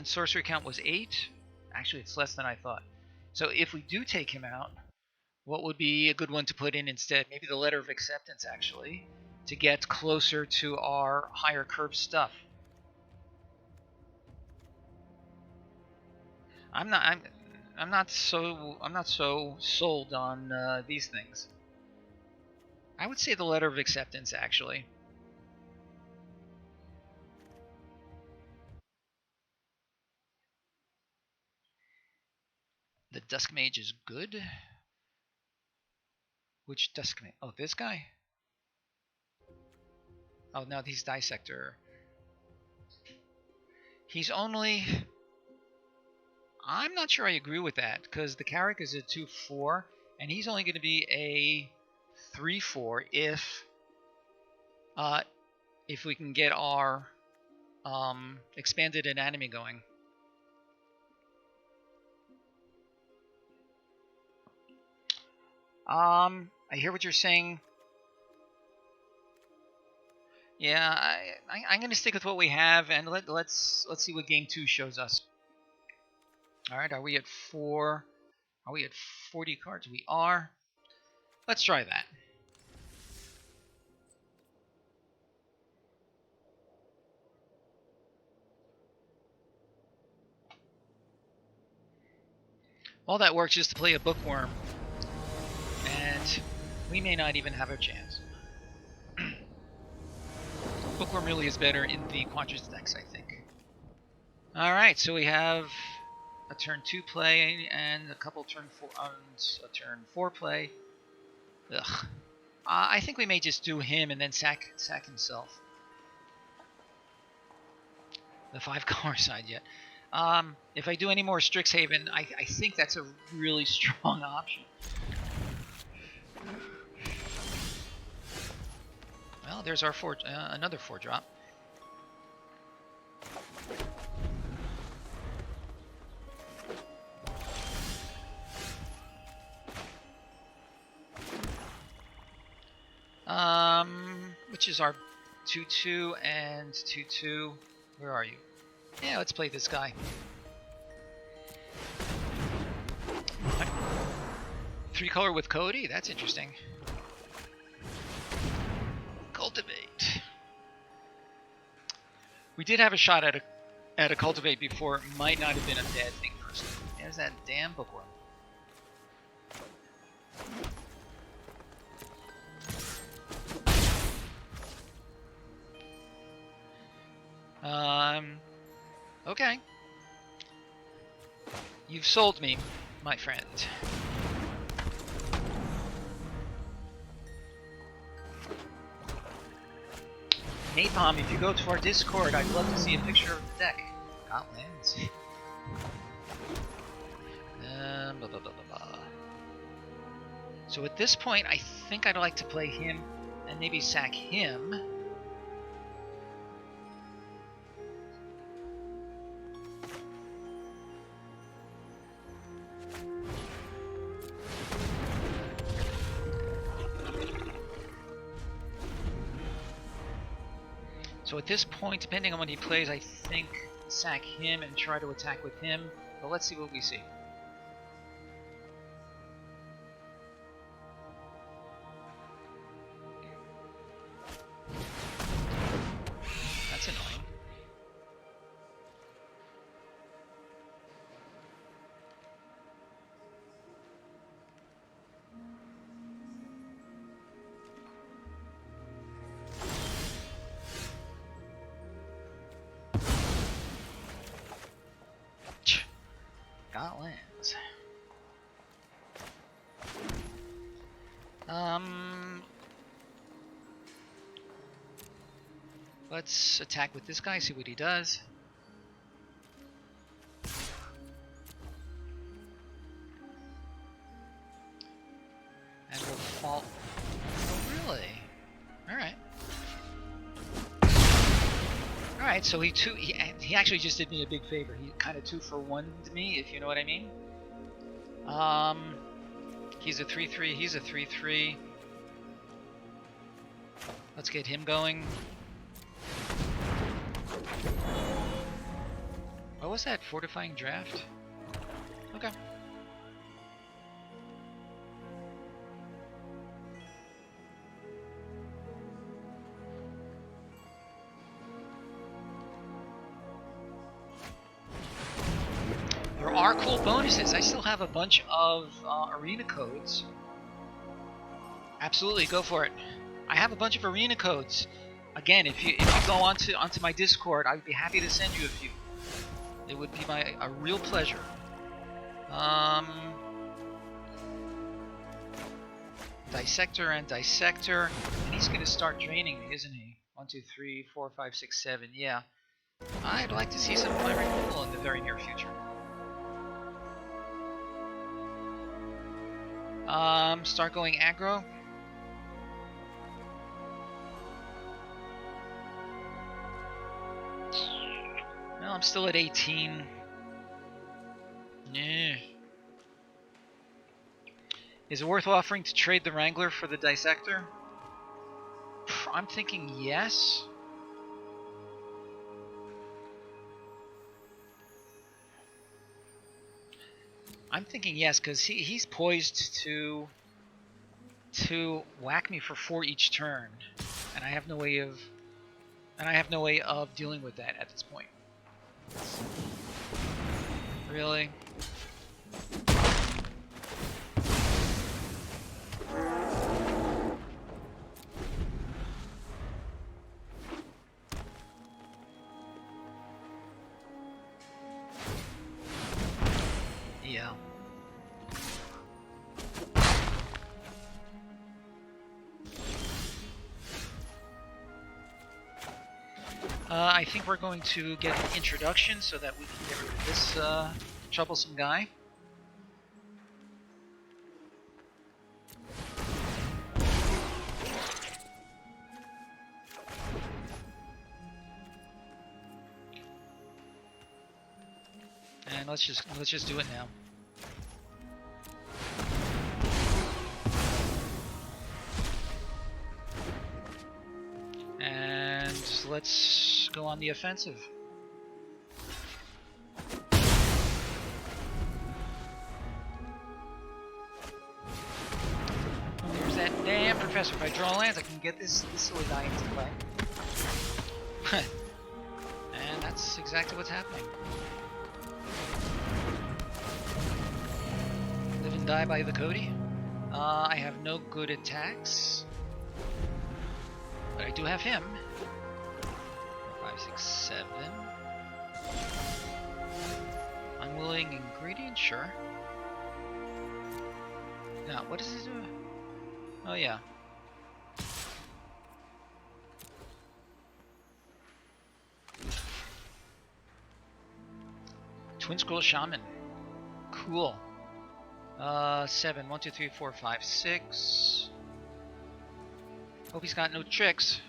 sorcery count was 8. Actually, it's less than I thought. So if we do take him out, what would be a good one to put in instead? Maybe the Letter of Acceptance, actually, to get closer to our higher curve stuff. I'm not so sold on these things. I would say the Letter of Acceptance, actually. The Dusk Mage is good. Which Dusk Mage? Oh, this guy? Oh, no, he's Dissector. He's only... I'm not sure I agree with that, because the Carrick is a 2/4, and he's only going to be a 3/4 if we can get our expanded anatomy going. I hear what you're saying. Yeah, I'm going to stick with what we have, and let's see what game 2 shows us. All right, are we at 4? Are we at 40 cards? We are. Let's try that. All that works just to play a bookworm. we may not even have a chance. Bookworm really is better in the Quadrants decks, I think. Alright, so we have a turn 2 play and a couple turn 4 a turn 4 play. Ugh. I think we may just do him and then sack himself. The 5-color side yet. If I do any more Strixhaven, I think that's a really strong option. Well, there's our another 4-drop. Which is our 2/2 and 2/2. Where are you? Yeah, let's play this guy. 3-color with Cody? That's interesting. Cultivate. We did have a shot at a Cultivate before. It might not have been a bad thing personally. There's that damn Bookworm. Okay. You've sold me, my friend. Napalm, if you go to our Discord, I'd love to see a picture of the deck. Got lands. Blah, blah, blah, blah. So at this point, I think I'd like to play him and maybe sack him. So at this point, depending on what he plays, I think sack him and try to attack with him. But let's see what we see. That's annoying. Got lands. Let's attack with this guy, see what he does. And we'll fall. Oh, really? Alright. Alright, so he actually just did me a big favor. He kind of 2-for-1'd me, if you know what I mean. He's a 3/3, he's a 3/3. Let's get him going. What was that? Fortifying draft? Okay. There are cool bonuses. I still have a bunch of arena codes. Absolutely, go for it. I have a bunch of arena codes. Again, if you go onto my Discord, I'd be happy to send you a few. It would be a real pleasure. Dissector and Dissector, and he's gonna start draining me, isn't he? 1, 2, 3, 4, 5, 6, 7. Yeah, I'd like to see some fire removal in the very near future. Start going aggro. Well, I'm still at 18. Yeah. Is it worth offering to trade the Wrangler for the Dissector? I'm thinking yes. I'm thinking yes, because he's poised to whack me for 4 each turn, and I have no way of dealing with that at this point. Really? I think we're going to get an introduction so that we can get rid of this troublesome guy. And let's just do it now. And let's go on the offensive. Oh, there's that damn professor. If I draw lands, I can get this silly guy into play. And that's exactly what's happening. Live and die by the Cody. I have no good attacks. But I do have him. 4, 5, 6, 7. Unwilling ingredient, sure. Now, what does it do? Oh yeah. Twin Scroll Shaman. Cool. 7. 1, 2, 3, 4, 5, 6. Hope he's got no tricks.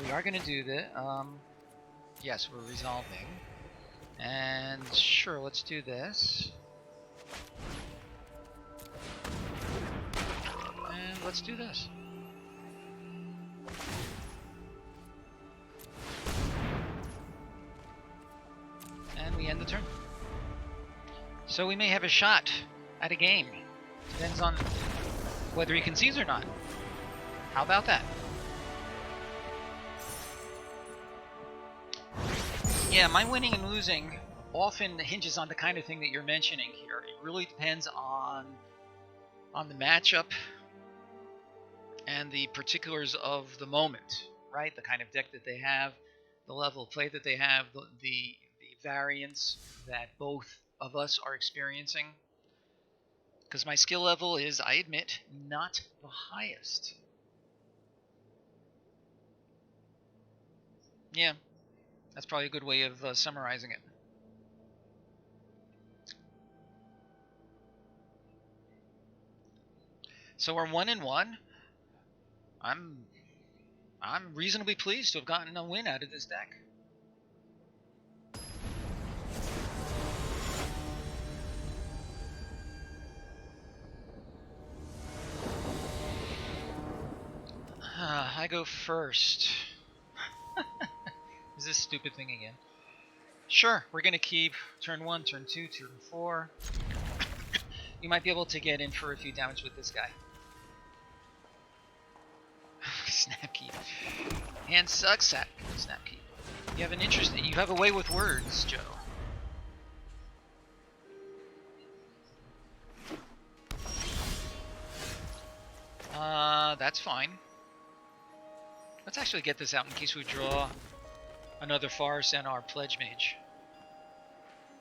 We are going to do this. Yes, we're resolving. And sure, let's do this. And let's do this. And we end the turn. So we may have a shot at a game. Depends on whether he concedes or not. How about that? Yeah, my winning and losing often hinges on the kind of thing that you're mentioning here. It really depends on the matchup and the particulars of the moment, right? The kind of deck that they have, the level of play that they have, the variance that both of us are experiencing. Because my skill level is, I admit, not the highest. Yeah. That's probably a good way of summarizing it. So we're 1-1. I'm reasonably pleased to have gotten a win out of this deck. I go first. Is this stupid thing again? Sure, we're going to keep turn 1, turn 2, turn 4. You might be able to get in for a few damage with this guy. Snapkeep. Hand sucks at Snapkeep. You have an interest. You have a way with words, Joe. That's fine. Let's actually get this out in case we draw another Farce and our Pledge Mage.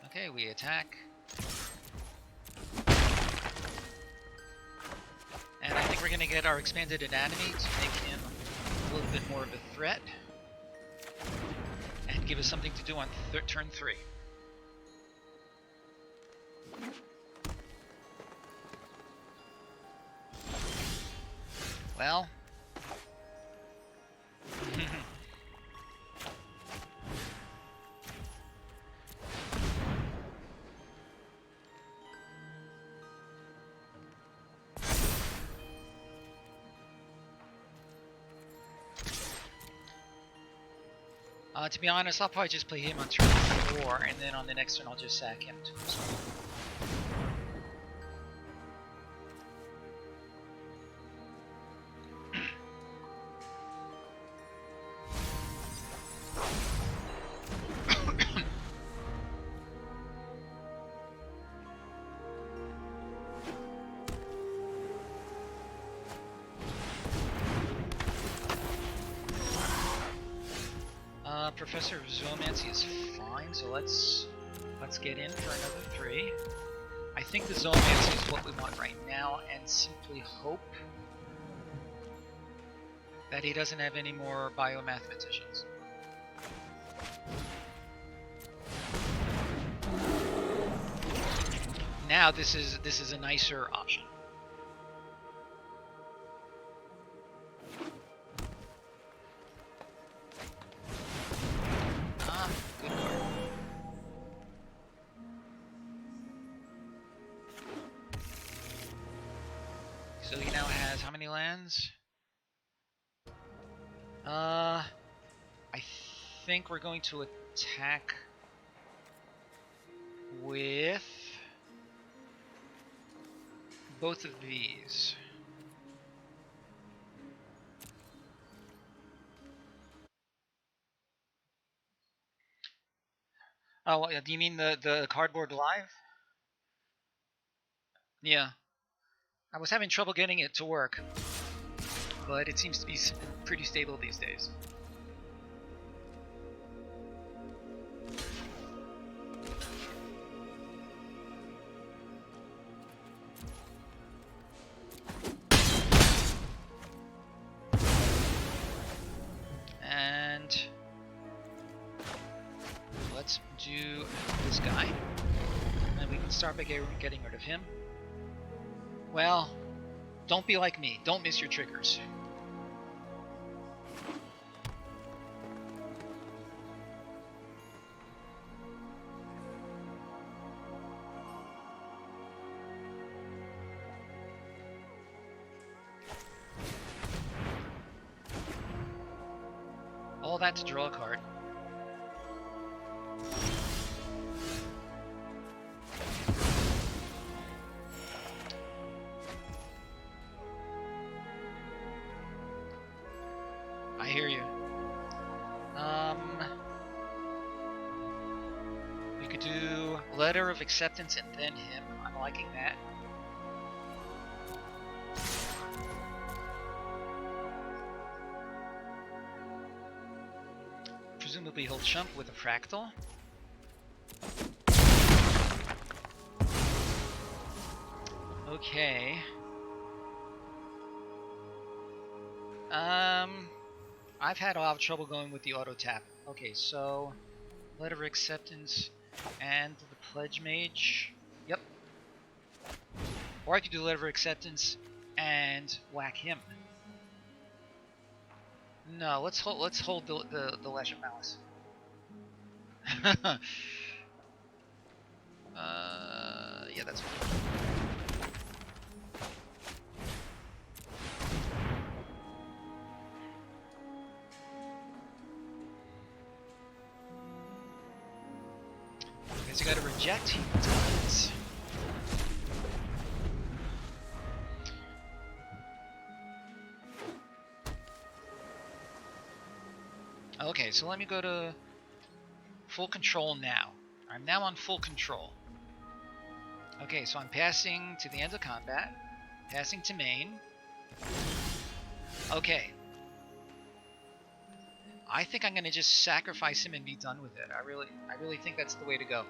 Okay, we attack. And I think we're going to get our Expanded Anatomy to make him a little bit more of a threat. And give us something to do on turn 3. Well... to be honest, I'll probably just play him on turn 4, and then on the next turn I'll just sack him to himself. Professor of Zoomancy is fine, so let's get in for another 3. I think the Zoomancy is what we want right now, and simply hope that he doesn't have any more biomathematicians. Now this is a nicer option. Ah, good card. So he now has how many lands? I think we're going to attack with both of these. Oh, do you mean the cardboard live? Yeah. I was having trouble getting it to work, but it seems to be pretty stable these days. And let's do this guy, and we can start by getting rid of him. Well, don't be like me. Don't miss your triggers. All that to draw a card. I hear you. We could do letter of acceptance and then him. I'm liking that. Presumably he'll chump with a fractal. Okay. I've had a lot of trouble going with the auto tap. Okay, so letter of acceptance and the pledge mage. Yep. Or I could do letter of acceptance and whack him. No, let's hold the Lash of Malice. Yeah, that's fine. Guess you gotta reject. He does. Okay, so let me go to full control now. I'm now on full control. Okay, so I'm passing to the end of combat, passing to main. Okay. I think I'm gonna just sacrifice him and be done with it. I really think that's the way to go.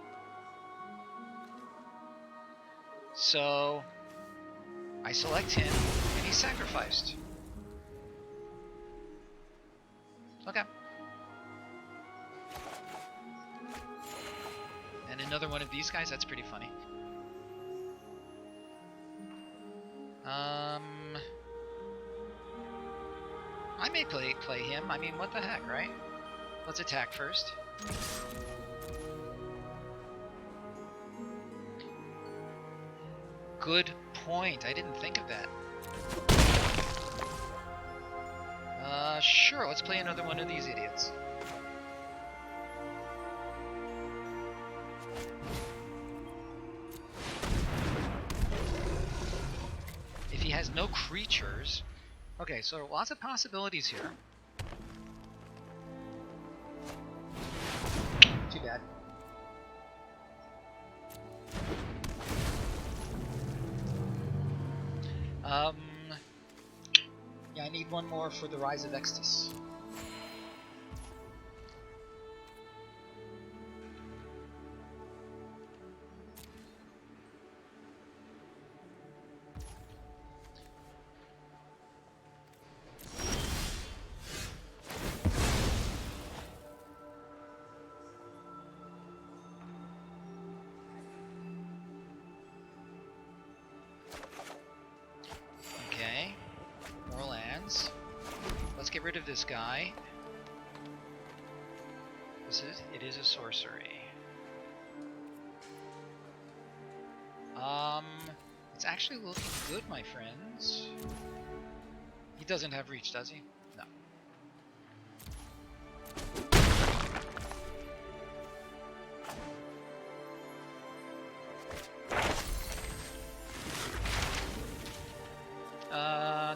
So I select him and he's sacrificed. Okay. And another one of these guys, that's pretty funny. I may play him. I mean, what the heck, right? Let's attack first. Good point. I didn't think of that. Sure, let's play another one of these idiots. If he has no creatures... Okay, so lots of possibilities here. Too bad. Yeah, I need one more for the Rise of Extus. get rid of this guy. It is a sorcery. It's actually looking good, my friends. He doesn't have reach, does he? No.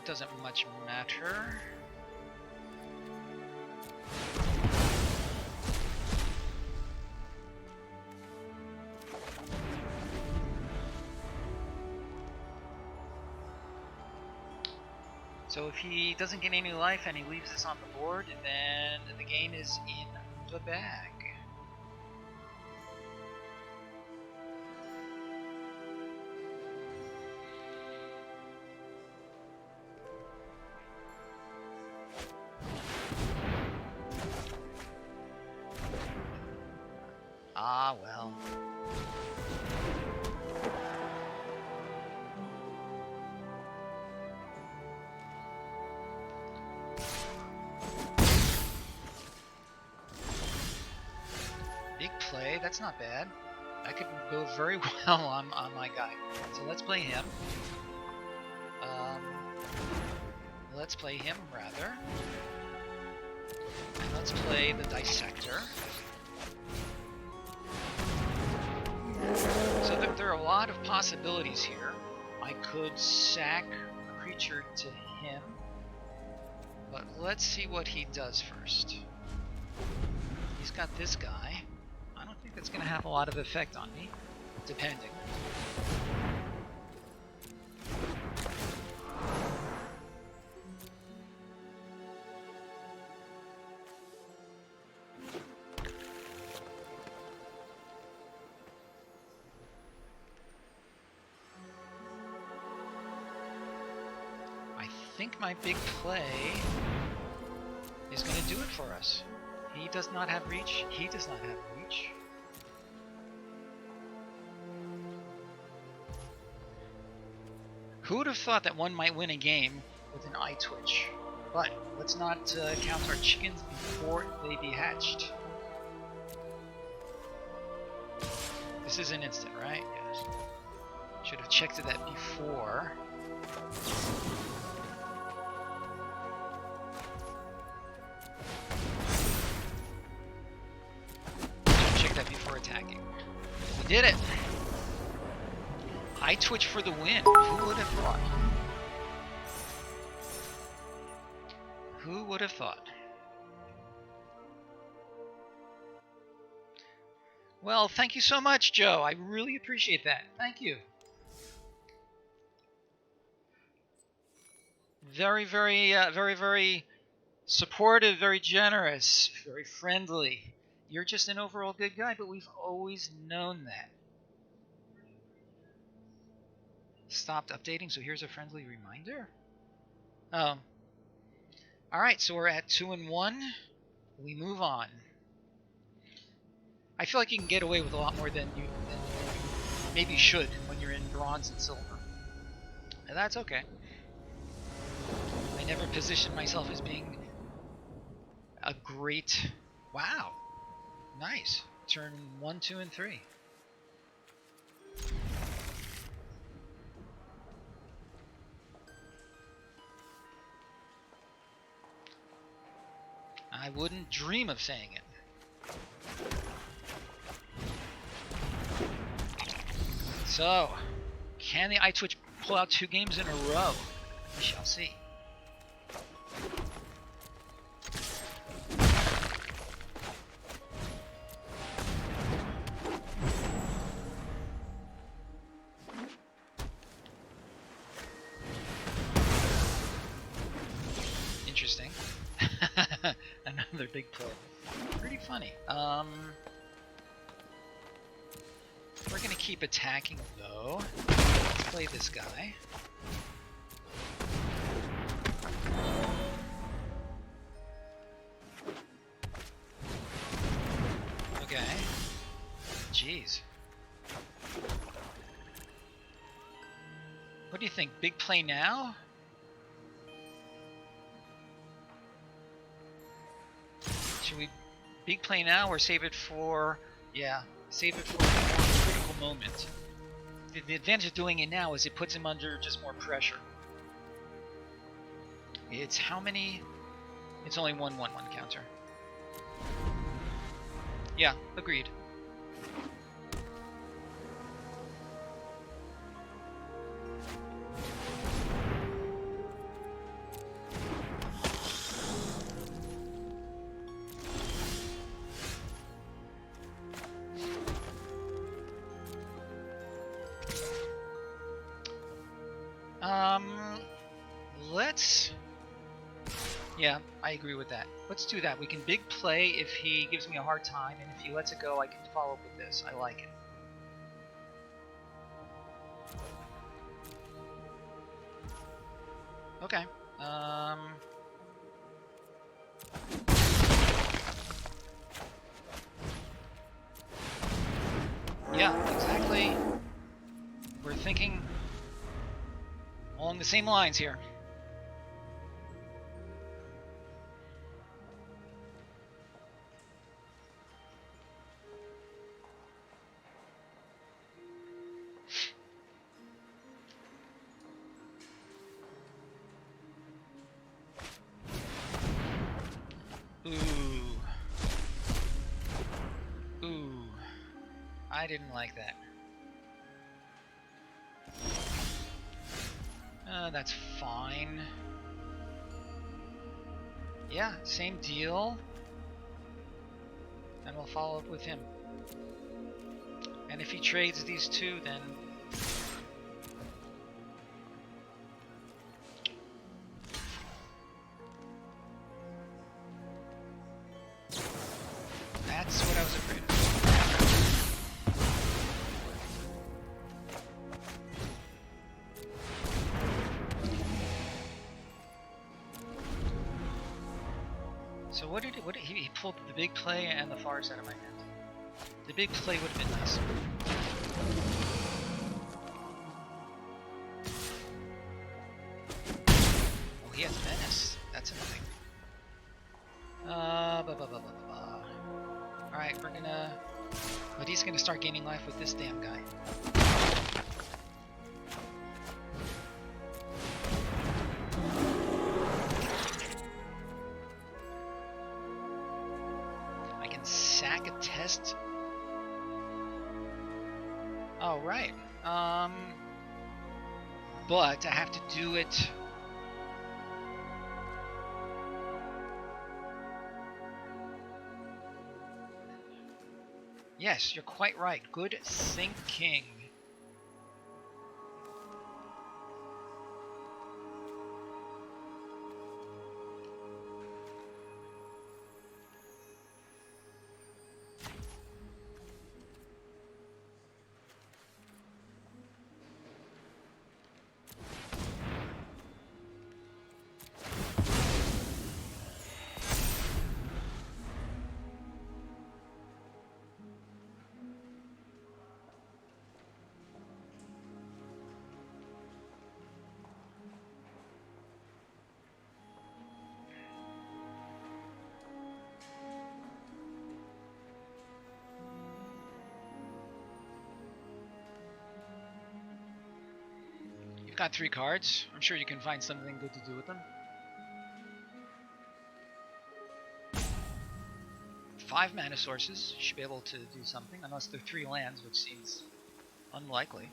Doesn't much matter. So if he doesn't get any life and he leaves this on the board, then the game is in the bag. Ah, well. Big play, that's not bad. That could go very well on my guy. So let's play him. Let's play him, rather. And let's play the Dissector. So there are a lot of possibilities here. I could sack a creature to him, but let's see what he does first. He's got this guy. I don't think that's going to have a lot of effect on me, depending. I think my big play is going to do it for us. He does not have reach. He does not have reach. Who would have thought that one might win a game with an eye twitch? But let's not count our chickens before they be hatched. This is an instant, right? Yes. Should have checked that before. That before attacking. We did it! Eye twitch for the win. Who would have thought? Who would have thought? Well, thank you so much, Joe. I really appreciate that. Thank you. Very, very supportive, very generous, very friendly. You're just an overall good guy, but we've always known that. Stopped updating, so here's a friendly reminder. Oh. Alright, so we're at 2-1. We move on. I feel like you can get away with a lot more than you maybe should when you're in bronze and silver. And that's okay. I never positioned myself as being a great... Wow. Nice. Turn 1, 2, and 3. I wouldn't dream of saying it. So, can the eye twitch pull out 2 games in a row? We shall see. Interesting. Another big play. Pretty funny. We're gonna keep attacking though. Let's play this guy. Okay. Jeez. What do you think? Big play now? Should we big play now or save it for... Yeah, save it for a more critical moment. The advantage of doing it now is it puts him under just more pressure. It's how many? It's only 1/1/1 counter. Yeah, agreed. Let's... Yeah, I agree with that. Let's do that. We can big play if he gives me a hard time, and if he lets it go, I can follow up with this. I like it. Okay. Yeah, exactly. We're thinking along the same lines here. Ooh. I didn't like that. That's fine. Yeah, same deal. And we'll follow up with him. And if he trades these two, then... That's what I was afraid of. So what did he pulled the big play and the far side of my hand. The big play would have been nice. Oh, he has menace. That's annoying. Alright, we're gonna... But he's gonna start gaining life with this damn guy. I can sack a test. Oh, right. But I have to do it... Yes, you're quite right. Good thinking. You've got 3 cards. I'm sure you can find something good to do with them. 5 mana sources. You should be able to do something, unless they're 3 lands, which seems unlikely.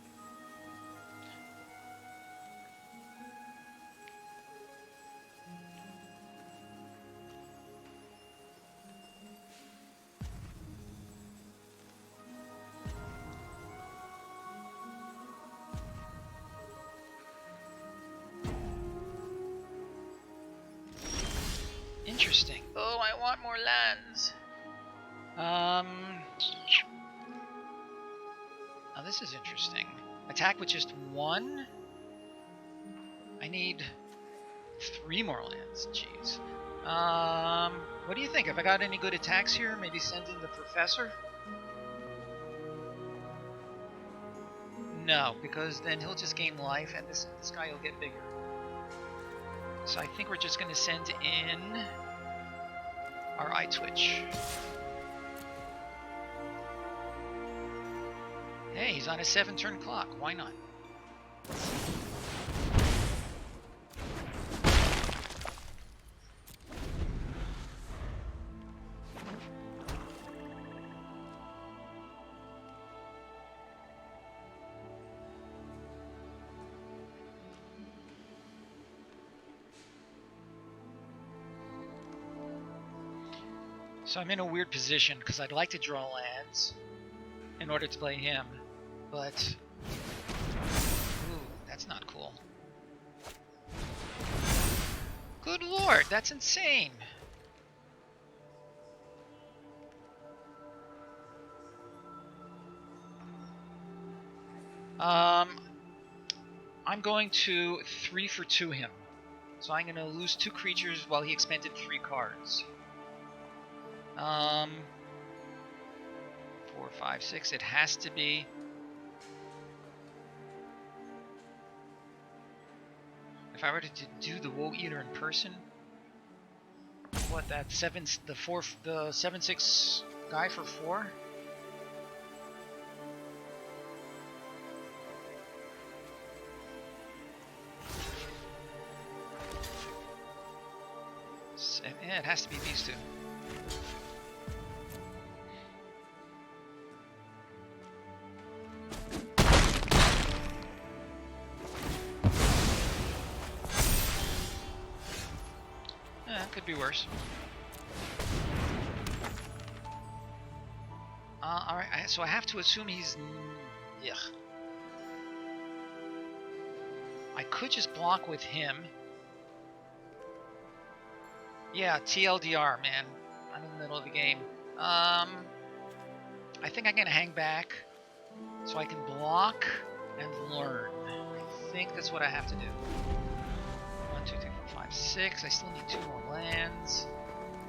Interesting. Oh, I want more lands. Now this is interesting. Attack with just 1? I need 3 more lands. Jeez. What do you think? Have I got any good attacks here? Maybe send in the Professor? No, because then he'll just gain life and this guy will get bigger. So I think we're just going to send in our eye twitch. Hey, he's on a 7-turn clock. Why not? So I'm in a weird position because I'd like to draw lands in order to play him, but ooh, that's not cool. Good lord, that's insane. I'm going to 3 for 2 him. So I'm going to lose 2 creatures while he expended 3 cards. 4, 5, 6. It has to be. If I were to do the Woe Eater in person, what, that 7/6 guy for 4? Yeah, it has to be these 2. Could be worse. Alright, so I have to assume he's... Ugh. I could just block with him. Yeah, TLDR, man. I'm in the middle of the game. I think I'm gonna hang back so I can block and learn. I think that's what I have to do. 1, 2, 3, 4, 5, 6. I still need 2 more lands.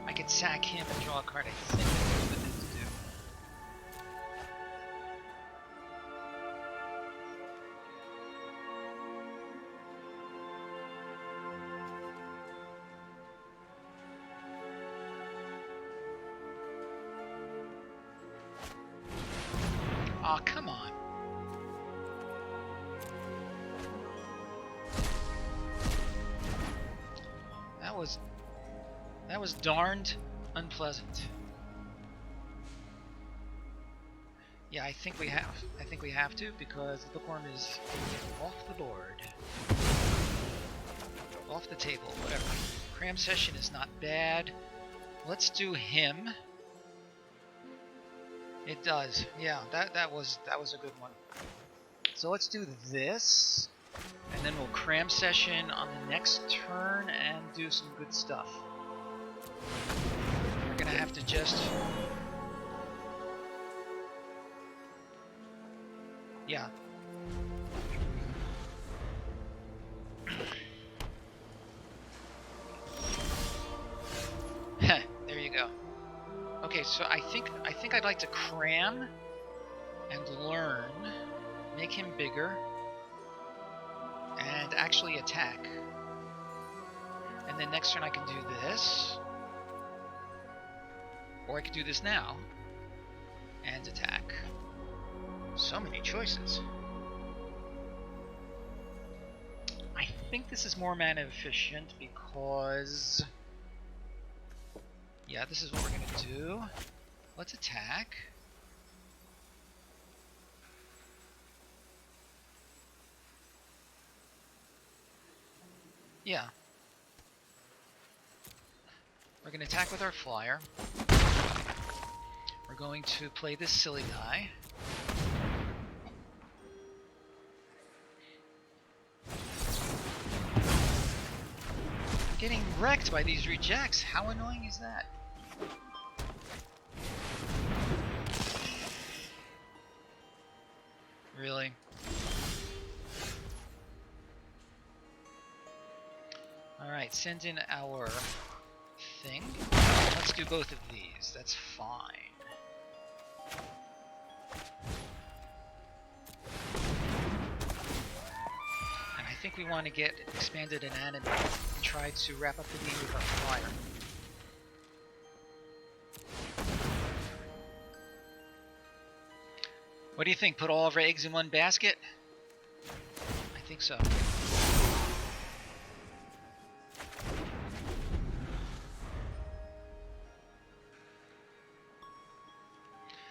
I could sack him and draw a card. I think that's what I need to do. Aw, come on. That was darned unpleasant. Yeah, I think we have to, because the bookworm is off the board. Off the table, whatever. Cram session is not bad. Let's do him. It does. Yeah, that was a good one. So let's do this. And then we'll cram session on the next turn and do some good stuff. We're gonna have to just... Yeah. There you go. Okay, so I think I'd like to cram and learn, make him bigger, and actually attack. And then next turn I can do this. Or I could do this now and attack. So many choices. I think this is more mana efficient because... Yeah, this is what we're gonna do. Let's attack. Yeah. We're going to attack with our flyer. We're going to play this silly guy. I'm getting wrecked by these rejects. How annoying is that? Really? Alright, send in our thing. Let's do both of these. That's fine. And I think we want to get expanded and animated and try to wrap up the game with our flyer. What do you think? Put all of our eggs in one basket? I think so.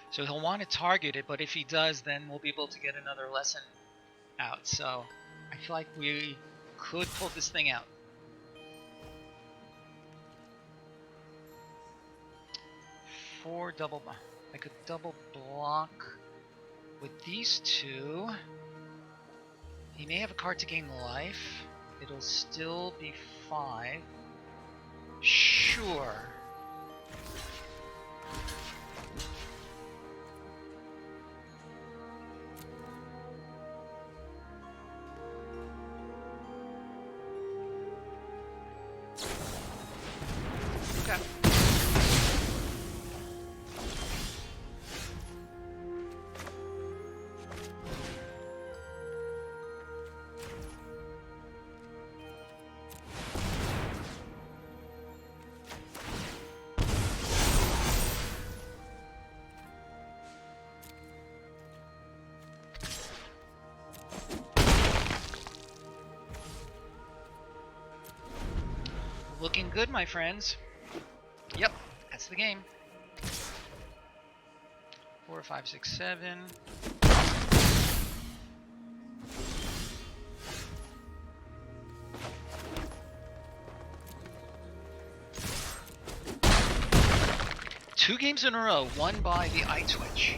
So he'll want to target it, but if he does, then we'll be able to get another lesson out. So I feel like we could pull this thing out. I could double block with these two. He may have a card to gain life. It'll still be 5. Sure. Okay. Looking good, my friends. Yep, that's the game. 4, 5, 6, 7. Two games in a row, won by the eye twitch.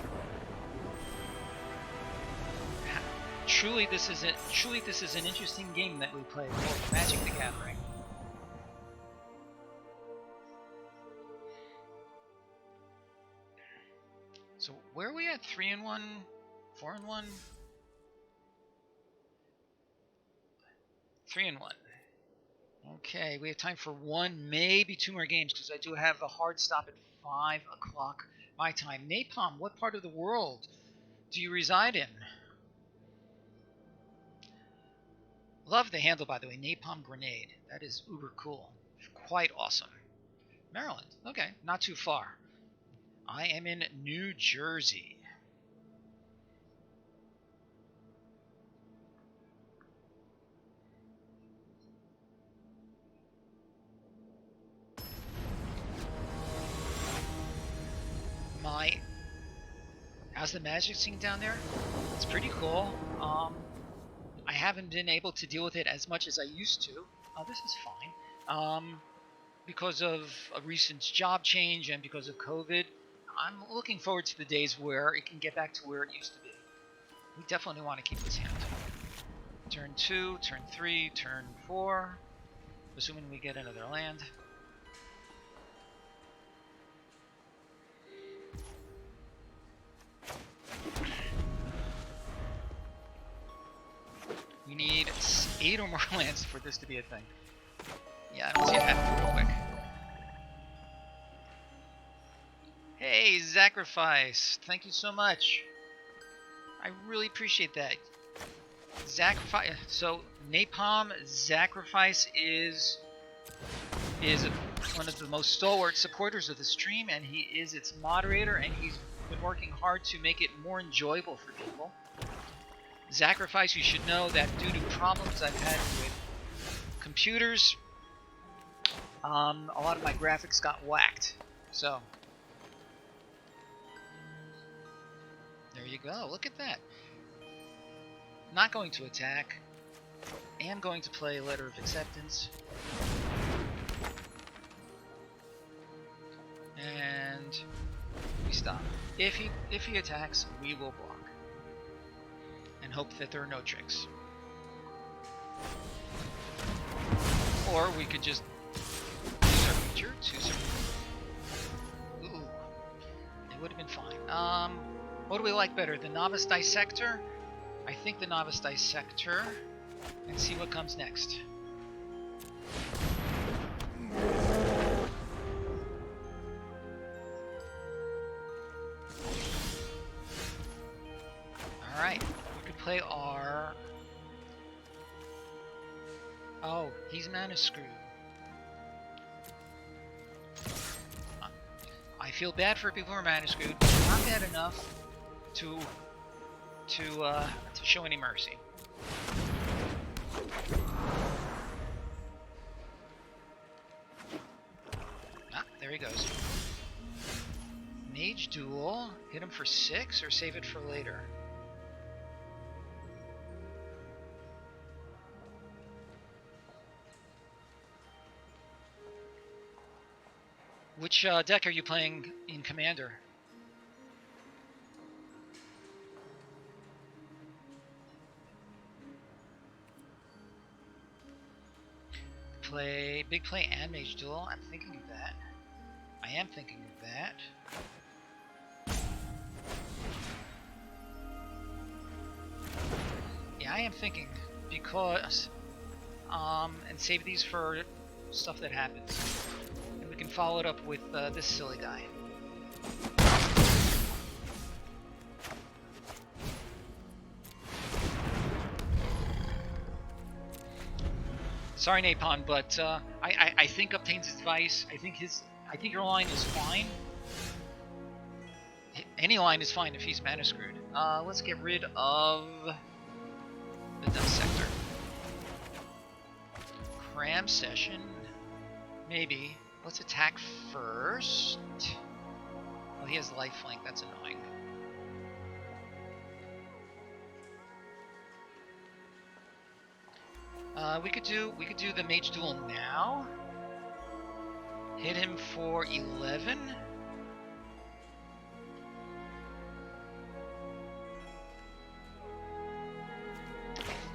Truly, this is an interesting game that we play called Magic the Gathering. So where are we at? 3-1, 4-1, 3-1. Okay, we have time for 1, maybe 2 more games because I do have a hard stop at 5 o'clock my time. Napalm, what part of the world do you reside in? Love the handle, by the way. Napalm Grenade. That is uber cool. Quite awesome. Maryland. Okay, not too far. I am in New Jersey. How's the magic scene down there? It's pretty cool. I haven't been able to deal with it as much as I used to. This is fine. Because of a recent job change and because of COVID, I'm looking forward to the days where it can get back to where it used to be. We definitely want to keep this hand. Turn 2, turn 3, turn 4, assuming we get another land. We need 8 or more lands for this to be a thing. Yeah, I don't see it happening real quick. Hey, Sacrifice! Thank you so much. I really appreciate that. Sacrifice. So, Napalm Sacrifice is one of the most stalwart supporters of the stream, and he is its moderator, and he's been working hard to make it more enjoyable for people. Sacrifice, you should know that due to problems I've had with computers, a lot of my graphics got whacked. So, there you go. Look at that. Not going to attack. Am going to play Letter of Acceptance. And we stop. If he attacks, we will block. And hope that there are no tricks. Or we could just use our feature to Ooh. It would have been fine. What do we like better? The Novice Dissector? I think the Novice Dissector. And see what comes next. Alright. We could play our... Oh, he's mana screwed. I feel bad for people who are mana screwed. Not bad enough to to show any mercy. Ah, there he goes. Mage duel. Hit him for 6 or save it for later. Which deck are you playing in Commander? Big play and mage duel. I'm thinking of that. I am thinking of that. Yeah, I am thinking because and save these for stuff that happens. And we can follow it up with this silly guy. Sorry, Napon, but I think Obtain's advice. I think your line is fine. Any line is fine if he's mana screwed. Let's get rid of the Dust Sector. Cram Session, maybe. Let's attack first. Well, he has lifelink. That's annoying. We could do the mage duel now. Hit him for 11.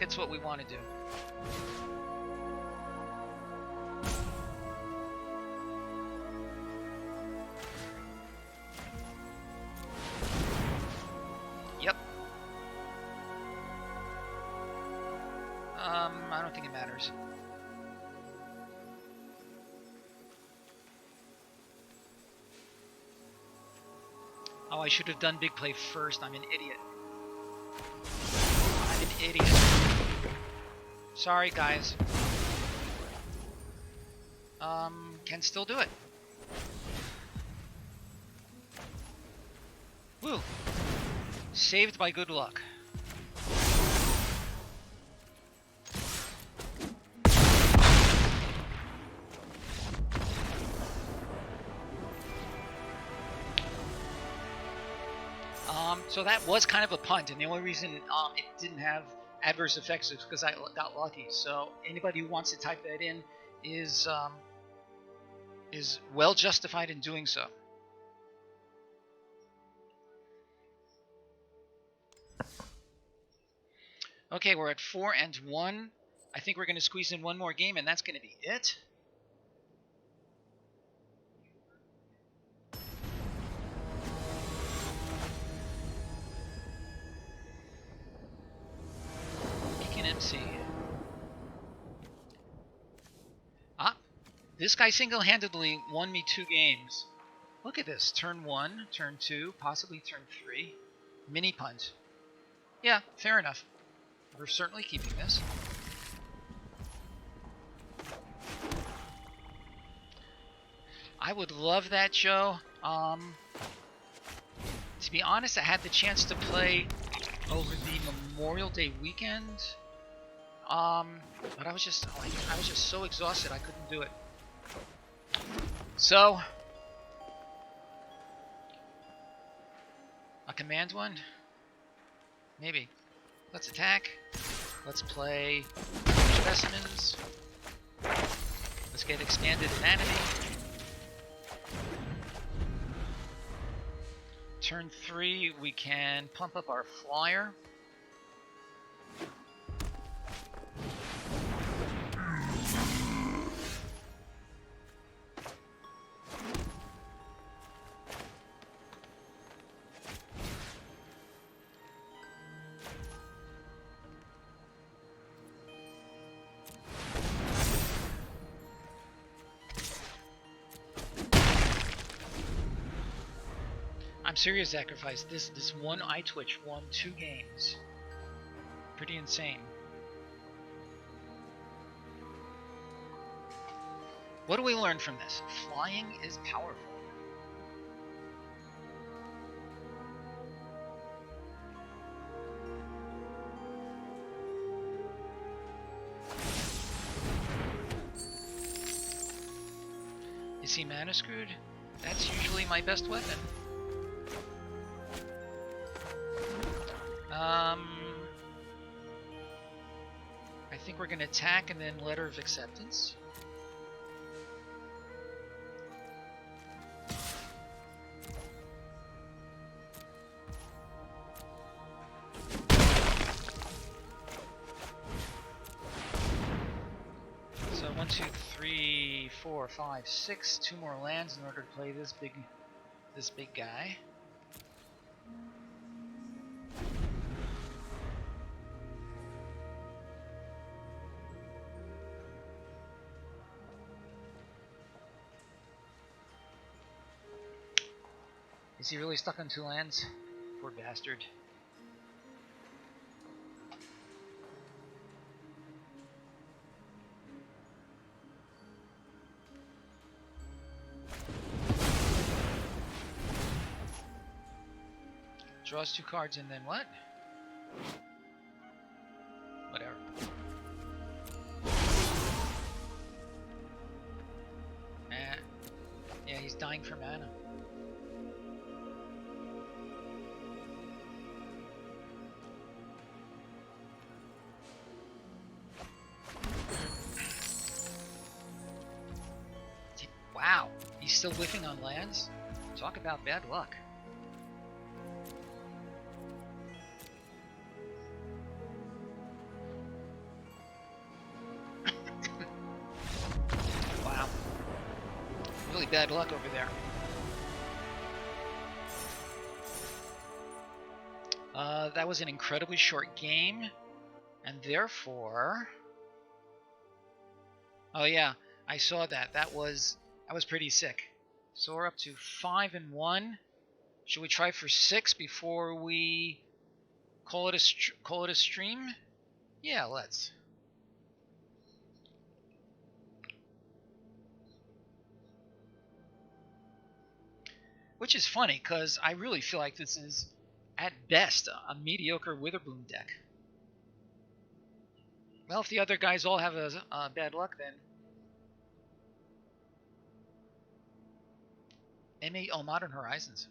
That's what we want to do. Yep. I don't think it matters. Oh, I should have done big play first. I'm an idiot. I'm an idiot. Sorry, guys. Can still do it. Woo! Saved by good luck. So that was kind of a punt, and the only reason it didn't have adverse effects is because I got lucky. So anybody who wants to type that in is well justified in doing so. Okay, we're at 4-1. I think we're going to squeeze in one more game, and that's going to be it. MC. Ah, this guy single-handedly won me 2 games. Look at this. Turn 1, turn 2, possibly turn 3. Mini punt. Yeah, fair enough. We're certainly keeping this. I would love that, Joe. To be honest, I had the chance to play over the Memorial Day weekend. But I was just so exhausted I couldn't do it. So a command one? Maybe. Let's attack. Let's play specimens. Let's get expanded anatomy. Turn 3, we can pump up our flyer. I'm serious, Sacrifice. This one eye twitch won 2 games. Pretty insane. What do we learn from this? Flying is powerful. mana screwed? That's usually my best weapon. I think we're going to attack and then letter of acceptance. So 1, 2, 3, 4, 5, 6. 2 more lands in order to play this big guy. Is he really stuck on 2 lands? Poor bastard. Draws 2 cards and then what? Whatever. Yeah, he's dying for mana. Wow, he's still whiffing on lands? Talk about bad luck. Wow. Really bad luck over there. That was an incredibly short game, and therefore... Oh yeah, I saw that. That was pretty sick. So we're up to 5-1. Should we try for 6 before we call it a stream? Yeah, let's. Which is funny, because I really feel like this is, at best, a mediocre Witherbloom deck. Well, if the other guys all have a bad luck, then... Modern Horizons.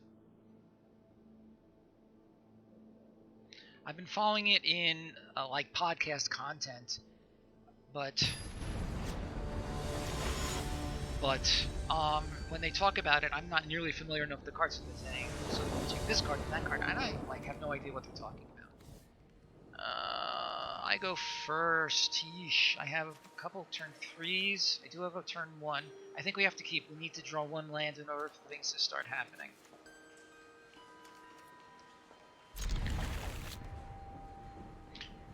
I've been following it in, like, podcast content, but when they talk about it, I'm not nearly familiar enough with the cards that they're saying. So you take this card and that card, and I have no idea what they're talking about. I go first. Yeesh. I have a couple turn 3s. I do have a turn 1. I think we need to draw 1 land in order for things to start happening.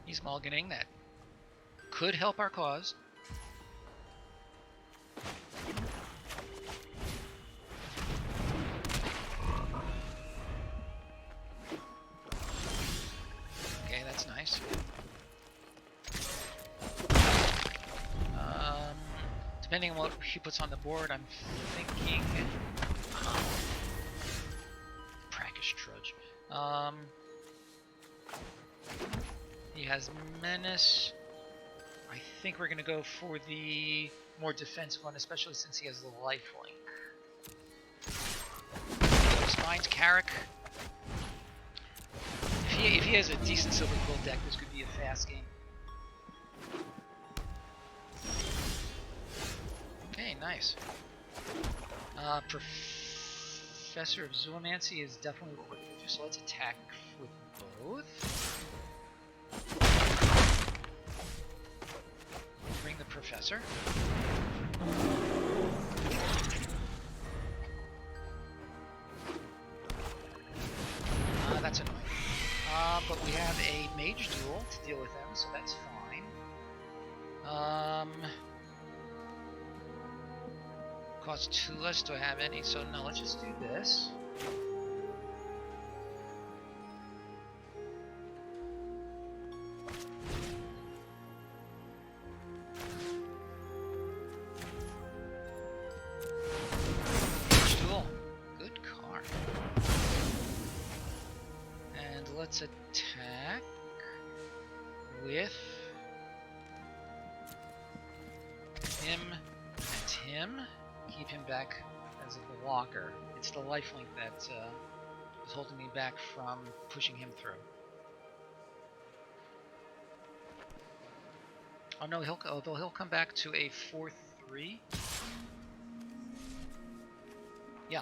He's mulliganing. That could help our cause. Okay, that's nice. Depending on what he puts on the board, I'm thinking... Practice Trudge. He has Menace. I think we're going to go for the more defensive one, especially since he has the lifelink. Spine's Carrick. If he has a decent Silver Quill deck, this could be a fast game. Okay, nice. Professor of Zoomancy is definitely what we're going to do, so let's attack with both. Bring the Professor. That's annoying. But we have a Mage Duel to deal with them, so that's fine. Costs 2 less to have any, so no, let's just do this. Good card. And let's attack with him and him. Keep him back as a blocker. It's the lifelink that is holding me back from pushing him through. Oh no, he'll come back to a 4-3. Yeah.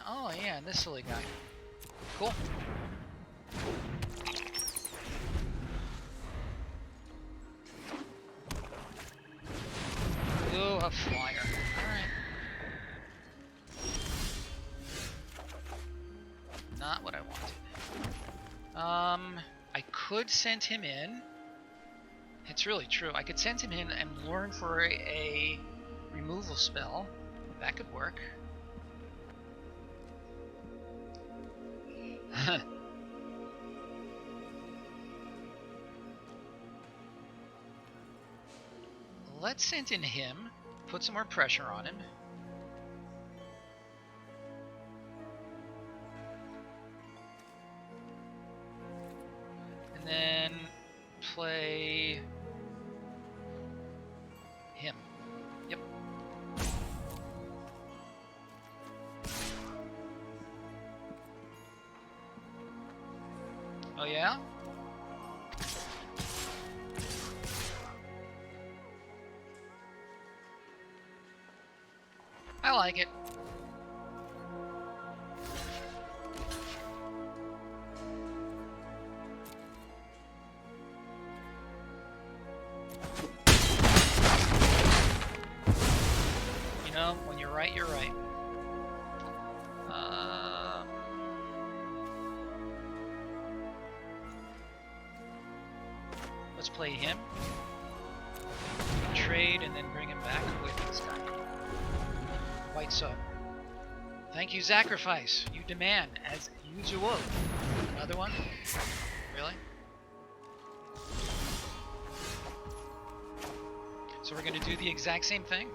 Oh yeah, and this silly guy. Cool. Ooh, a flyer. Alright. Not what I wanted. I could send him in. It's really true. I could send him in and learn for a removal spell. That could work. Let's send in him. Put some more pressure on him. And then play him. Yep. Oh yeah? I like it. You know, when you're right, you're right. Let's play him. Trade and then bring him back with this guy. Quite so. Thank you, Sacrifice. You demand as usual. Another one? Really? So we're going to do the exact same thing?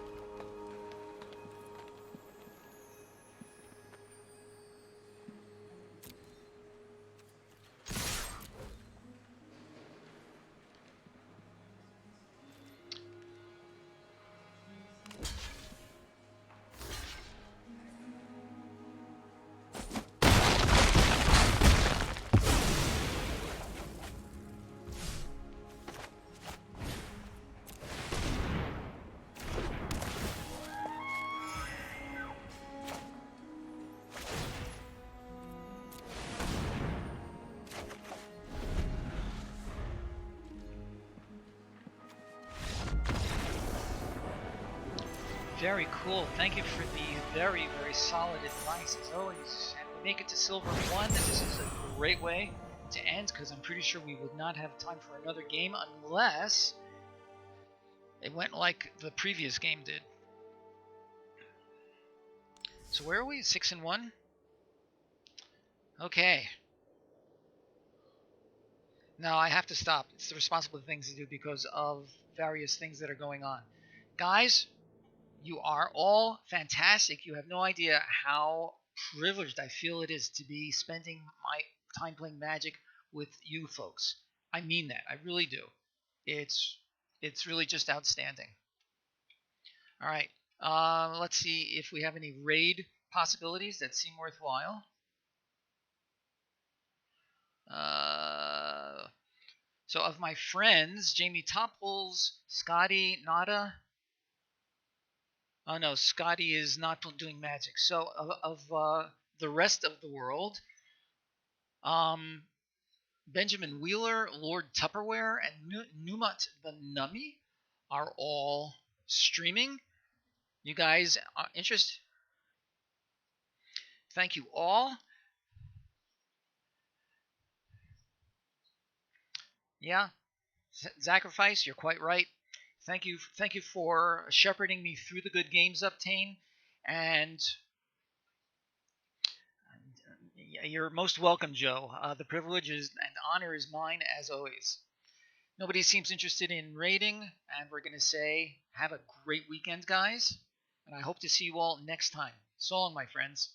Very cool. Thank you for the very, very solid advice as always. And we make it to Silver 1. This is a great way to end because I'm pretty sure we would not have time for another game unless it went like the previous game did. So where are we? 6-1? Okay. Now I have to stop. It's the responsible things to do because of various things that are going on. Guys, you are all fantastic. You have no idea how privileged I feel it is to be spending my time playing Magic with you folks. I mean that. I really do. It's really just outstanding. All right. Let's see if we have any raid possibilities that seem worthwhile. So of my friends, Jamie Topples, Scotty, Nada. Oh no, Scotty is not doing Magic. So of the rest of the world, Benjamin Wheeler, Lord Tupperware, and Numat the Nummy are all streaming. You guys are interested? Thank you all. Yeah, Sacrifice, you're quite right. Thank you for shepherding me through the good games, Uptane, and you're most welcome, Joe. The privilege and honor is mine as always. Nobody seems interested in raiding, and we're going to say have a great weekend, guys, and I hope to see you all next time. So long, my friends.